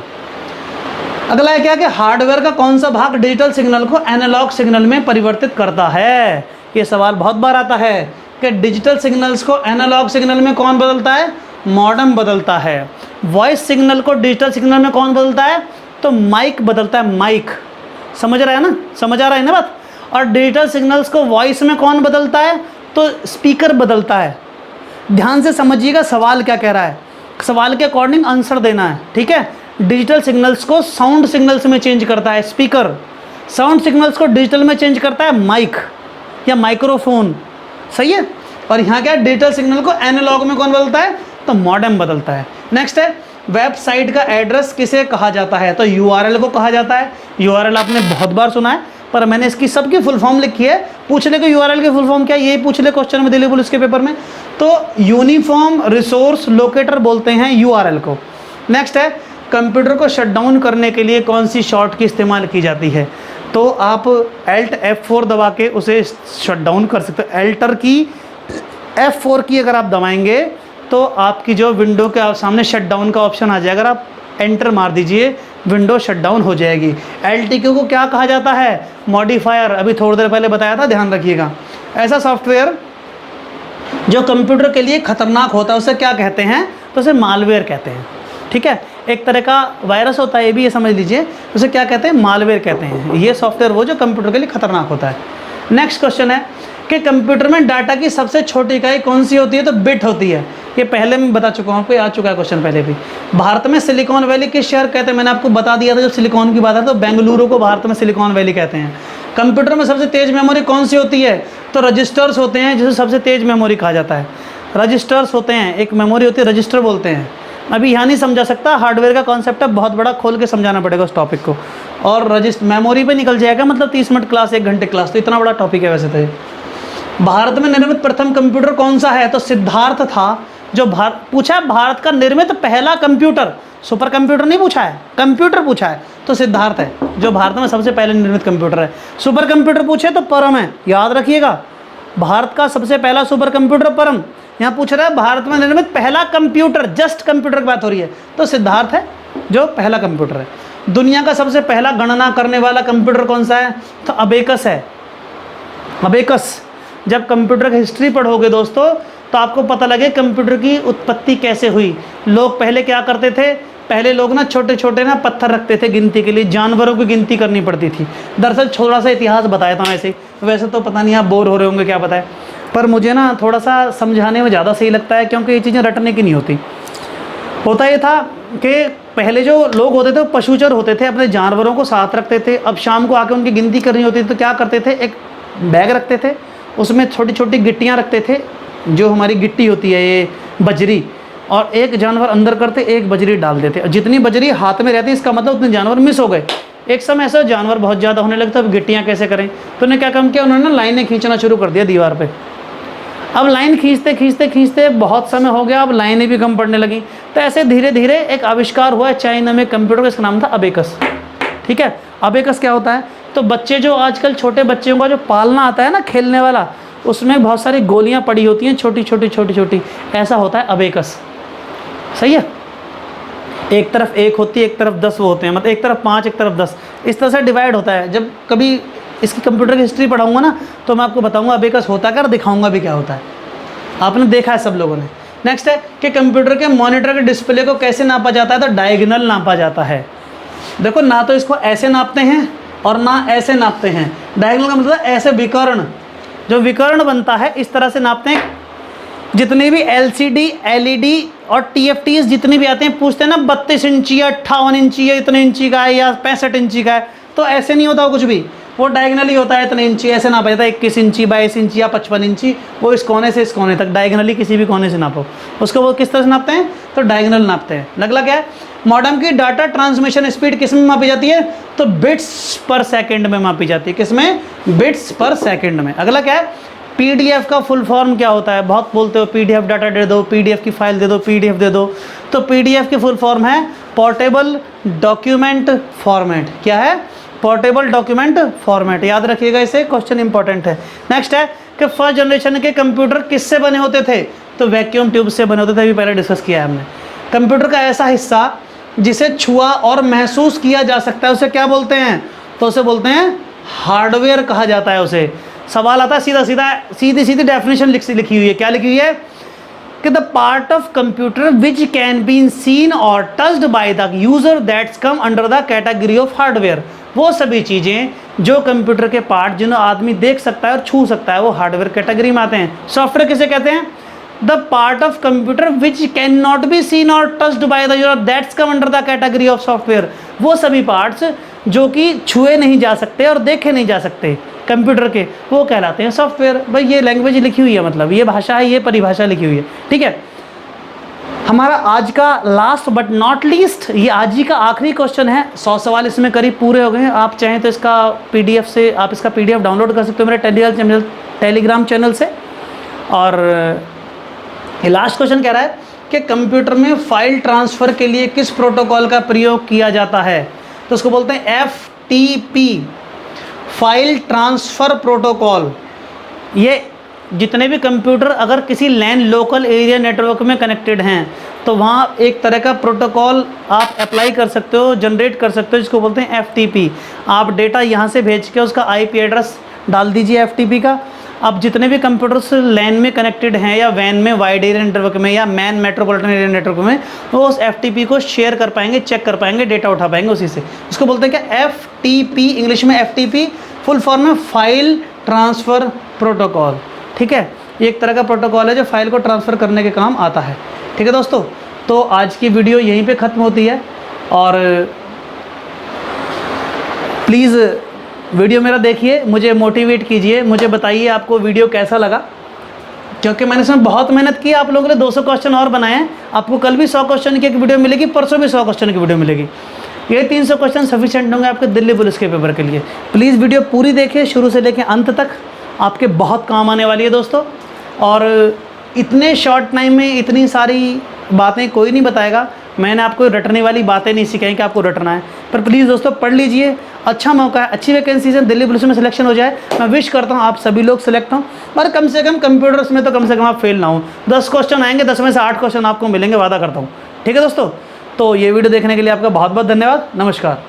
अगला है क्या कि हार्डवेयर का कौन सा भाग डिजिटल सिग्नल को एनालॉग सिग्नल में परिवर्तित करता है? ये सवाल बहुत बार आता है कि डिजिटल सिग्नल्स को एनालॉग सिग्नल में कौन बदलता है? मॉडेम बदलता है। वॉइस सिग्नल को डिजिटल सिग्नल में कौन बदलता है? तो माइक बदलता है, माइक। समझ रहा है ना, समझ आ रहा है ना बात? और डिजिटल सिग्नल्स को वॉइस में कौन बदलता है? तो स्पीकर बदलता है। ध्यान से समझिएगा सवाल क्या कह रहा है, सवाल के अकॉर्डिंग आंसर देना है, ठीक है। डिजिटल सिग्नल्स को साउंड सिग्नल्स में चेंज करता है स्पीकर, साउंड सिग्नल्स को डिजिटल में चेंज करता है माइक या माइक्रोफोन, सही है। और यहाँ क्या है, डिजिटल सिग्नल को एनालॉग में कौन बदलता है? तो मॉडेम बदलता है। नेक्स्ट है, वेबसाइट का एड्रेस किसे कहा जाता है? तो URL को कहा जाता है। URL आपने बहुत बार सुना है, पर मैंने इसकी सबकी फुल फॉर्म लिखी है। पूछ ले कि URL की फुल फॉर्म क्या है, यही पूछ ले क्वेश्चन में, दिल्ली पुलिस के पेपर में। तो यूनिफॉर्म रिसोर्स लोकेटर बोलते हैं URL को। नेक्स्ट है, कंप्यूटर को शट डाउन करने के लिए कौन सी शॉर्ट की इस्तेमाल की जाती है? तो आप Alt F4 दबा के उसे शट डाउन कर सकते हो। एल्टर की F4 की अगर आप दबाएंगे तो आपकी जो विंडो के सामने शट डाउन का ऑप्शन आ जाएगा, अगर आप एंटर मार दीजिए विंडो शट डाउन हो जाएगी। LTQ को क्या कहा जाता है? मॉडिफायर। अभी थोड़ी देर पहले बताया था, ध्यान रखिएगा। ऐसा सॉफ्टवेयर जो कंप्यूटर के लिए खतरनाक होता है उसे क्या कहते हैं? तो उसे मालवेयर कहते हैं, ठीक है। एक तरह का वायरस होता है, ये भी ये समझ लीजिए, उसे क्या कहते हैं? मालवेयर कहते हैं। ये सॉफ्टवेयर वो जो कंप्यूटर के लिए खतरनाक होता है। नेक्स्ट क्वेश्चन है कि कंप्यूटर में डाटा की सबसे छोटी इकाई कौन सी होती है? तो बिट होती है। ये पहले मैं बता चुका हूँ, आपको आ चुका है क्वेश्चन पहले भी। भारत में सिलिकॉन वैली किस शहर कहते हैं? मैंने आपको बता दिया था जब सिलिकॉन की बात है, तो बेंगलुरु को भारत में सिलिकॉन वैली कहते हैं। कंप्यूटर में सबसे तेज मेमोरी कौन सी होती है? तो रजिस्टर्स होते हैं, जिसे सबसे तेज मेमोरी कहा जाता है। रजिस्टर्स होते हैं, एक मेमोरी होती है रजिस्टर बोलते हैं। अभी यहाँ नहीं समझा सकता, हार्डवेयर का कॉन्सेप्ट है, बहुत बड़ा खोल के समझाना पड़ेगा उस टॉपिक को। और मेमोरी पे निकल जाएगा, मतलब 30 मिनट क्लास, 1 घंटे क्लास, तो इतना बड़ा टॉपिक है वैसे तो। भारत में निर्मित प्रथम कंप्यूटर कौन सा है? तो सिद्धार्थ था। जो पूछा है भारत का निर्मित पहला कंप्यूटर, सुपर कंप्यूटर नहीं पूछा है, कंप्यूटर पूछा है, तो सिद्धार्थ है जो भारत में सबसे पहले निर्मित कंप्यूटर है। सुपर कंप्यूटर पूछे तो परम है, याद रखिएगा। भारत का सबसे पहला सुपर कंप्यूटर परम। यहाँ पूछ रहा है भारत में निर्मित पहला कंप्यूटर, जस्ट कंप्यूटर की बात हो रही है, तो सिद्धार्थ है जो पहला कंप्यूटर है। दुनिया का सबसे पहला गणना करने वाला कंप्यूटर कौन सा है? तो अबेकस है। अबेकस। जब कंप्यूटर की हिस्ट्री पढ़ोगे दोस्तों तो आपको पता लगे कंप्यूटर की उत्पत्ति कैसे हुई। लोग पहले क्या करते थे? पहले लोग ना छोटे छोटे ना पत्थर रखते थे गिनती के लिए, जानवरों की गिनती करनी पड़ती थी। दरअसल थोड़ा सा इतिहास बताया था वैसे तो पता नहीं आप बोर हो रहे होंगे क्या बताए, पर मुझे ना थोड़ा सा समझाने में ज़्यादा सही लगता है, क्योंकि ये चीज़ें रटने की नहीं होती। होता ये था कि पहले जो लोग होते थे वो पशुचर होते थे, अपने जानवरों को साथ रखते थे। अब शाम को आके उनकी गिनती करनी होती थी तो क्या करते थे? एक बैग रखते थे, उसमें छोटी छोटी गिट्टियाँ रखते थे, जो हमारी गिट्टी होती है ये बजरी, और एक जानवर अंदर करते, एक बजरी डाल देते। जितनी बजरी हाथ में रहती इसका मतलब उतने जानवर मिस हो गए। एक समय ऐसा जानवर बहुत ज़्यादा होने लगता, अब गिट्टियाँ कैसे करें? तो उन्हें क्या काम किया, उन्होंने लाइनें खींचना शुरू कर दिया दीवार पे। अब लाइन खींचते खींचते खींचते बहुत समय हो गया, अब लाइनें भी कम पड़ने लगी। तो ऐसे धीरे धीरे एक आविष्कार हुआ चाइना में कंप्यूटर का, इसका नाम था अबेकस, ठीक है। अबेकस क्या होता है? तो बच्चे जो आजकल छोटे बच्चों का जो पालना आता है ना खेलने वाला, उसमें बहुत सारी गोलियां पड़ी होती हैं छोटी छोटी छोटी छोटी, ऐसा होता है अबेकस, सही है। एक तरफ 1 होती है, एक तरफ 10 वो होते हैं, मतलब एक तरफ 5 एक तरफ 10, इस तरह से डिवाइड होता है। जब कभी इसकी कंप्यूटर की हिस्ट्री पढ़ाऊंगा ना तो मैं आपको बताऊंगा अबेकस होता क्या और दिखाऊंगा भी क्या होता है। आपने देखा है सब लोगों ने। नेक्स्ट है कि कंप्यूटर के मॉनिटर के डिस्प्ले को कैसे नापा जाता है, तो डायगोनल नापा जाता है। देखो ना तो इसको ऐसे नापते हैं और ना ऐसे नापते हैं। डायगोनल का मतलब ऐसे विकर्ण, जो विकर्ण बनता है इस तरह से नापते हैं। जितने भी LCD LED और TFTs जितने भी आते हैं पूछते हैं ना 32 इंची या 58 इंची या इतने इंची का है या 65 इंची का है, तो ऐसे नहीं होता कुछ भी, वो डायगोनली होता है इतने इंची, ऐसे नापा जाता है 21 इंची 22 इंची या 55 इंची, वो इस कोने से इस कोने तक डायगोनली किसी भी कोने से नापो, उसको वो किस तरह से नापते हैं, तो डायगोनल नापते हैं। अगला क्या है, मॉडेम की डाटा ट्रांसमिशन स्पीड किस में मापी जाती है, तो बिट्स पर सेकेंड में मापी जाती है। किसमें, बिट्स पर सेकेंड में। अगला क्या है, PDF का फुल फॉर्म क्या होता है, बहुत बोलते हो PDF डाटा दे दो, PDF की फाइल दे दो, PDF दे दो, तो PDF की फुल फॉर्म है पोर्टेबल डॉक्यूमेंट फॉर्मेट। क्या है, पोर्टेबल डॉक्यूमेंट फॉर्मेट, याद रखिएगा इसे, क्वेश्चन इंपॉर्टेंट है। नेक्स्ट है कि फर्स्ट जनरेशन के कंप्यूटर किससे बने होते थे, तो वैक्यूम ट्यूब से बने होते थे, अभी पहले डिस्कस किया है हमने। कंप्यूटर का ऐसा हिस्सा जिसे छुआ और महसूस किया जा सकता है उसे क्या बोलते हैं, तो उसे बोलते हैं हार्डवेयर कहा जाता है उसे। सवाल आता है सीधी सीधी डेफिनेशन लिखी हुई है, क्या लिखी हुई है कि the part of computer which can be seen और touched by the user that's come under the category of hardware. वो सभी चीज़ें जो कंप्यूटर के पार्ट जिन्हें आदमी देख सकता है और छू सकता है वो हार्डवेयर कैटेगरी में आते हैं। सॉफ्टवेयर किसे कहते हैं, the part of computer which can not be seen और touched by the user that's come under the category of software. वो सभी पार्ट्स जो कि छुए नहीं जा सकते और देखे नहीं जा सकते कंप्यूटर के, वो कहलाते हैं सॉफ्टवेयर। भाई ये लैंग्वेज लिखी हुई है, मतलब ये भाषा है, ये परिभाषा लिखी हुई है, ठीक है। हमारा आज का लास्ट बट नॉट लीस्ट, ये आज ही का आखिरी क्वेश्चन है। 100 सवाल इसमें करीब पूरे हो गए हैं। आप चाहें तो इसका PDF से आप इसका PDF डाउनलोड कर सकते हो मेरे टेलीग्राम चैनल से। और ये लास्ट क्वेश्चन कह रहा है कि कंप्यूटर में फाइल ट्रांसफ़र के लिए किस प्रोटोकॉल का प्रयोग किया जाता है, तो उसको बोलते हैं FTP, फाइल ट्रांसफ़र प्रोटोकॉल। ये जितने भी कंप्यूटर अगर किसी लैन लोकल एरिया नेटवर्क में कनेक्टेड हैं तो वहाँ एक तरह का प्रोटोकॉल आप अप्लाई कर सकते हो, जनरेट कर सकते हो, जिसको बोलते हैं FTP। आप डेटा यहाँ से भेज के उसका IP एड्रेस डाल दीजिए FTP का। अब जितने भी कंप्यूटर्स लैन में कनेक्टेड हैं या वैन में वाइड एरिया नेटवर्क में या मैन मेट्रोपॉलिटन एरिया नेटवर्क में, वो उस FTP को शेयर कर पाएंगे, चेक कर पाएंगे, डेटा उठा पाएंगे उसी से। उसको बोलते हैं क्या, FTP, इंग्लिश में FTP, फुल फॉर्म में फाइल ट्रांसफ़र प्रोटोकॉल, ठीक है। ये एक तरह का प्रोटोकॉल है जो फाइल को ट्रांसफ़र करने के काम आता है, ठीक है दोस्तों। तो आज की वीडियो यहीं पे ख़त्म होती है और प्लीज़ वीडियो मेरा देखिए, मुझे मोटिवेट कीजिए, मुझे बताइए आपको वीडियो कैसा लगा, क्योंकि मैंने इसमें बहुत मेहनत की। आप लोगों ने 200 क्वेश्चन और बनाए हैं। आपको कल भी 100 क्वेश्चन की एक वीडियो मिलेगी, परसों भी 100 क्वेश्चन की वीडियो मिलेगी। ये 300 क्वेश्चन सफिशिएंट होंगे आपके दिल्ली पुलिस के पेपर के लिए। प्लीज़ वीडियो पूरी देखिए, शुरू से लेकर अंत तक, आपके बहुत काम आने वाली है दोस्तों। और इतने शॉर्ट टाइम में इतनी सारी बातें कोई नहीं बताएगा। मैंने आपको रटने वाली बातें नहीं सिखाई कि आपको रटना है, पर प्लीज़ दोस्तों पढ़ लीजिए। अच्छा मौका है, अच्छी वैकेंसी है, दिल्ली पुलिस में सिलेक्शन हो जाए। मैं विश करता हूँ आप सभी लोग सिलेक्ट हों, और कम से कम कंप्यूटर्स में तो कम से कम आप फेल ना हो। 10 क्वेश्चन आएंगे, 10 में से 8 क्वेश्चन आपको मिलेंगे, वादा करता हूँ, ठीक है दोस्तों। तो ये वीडियो देखने के लिए आपका बहुत बहुत धन्यवाद। नमस्कार।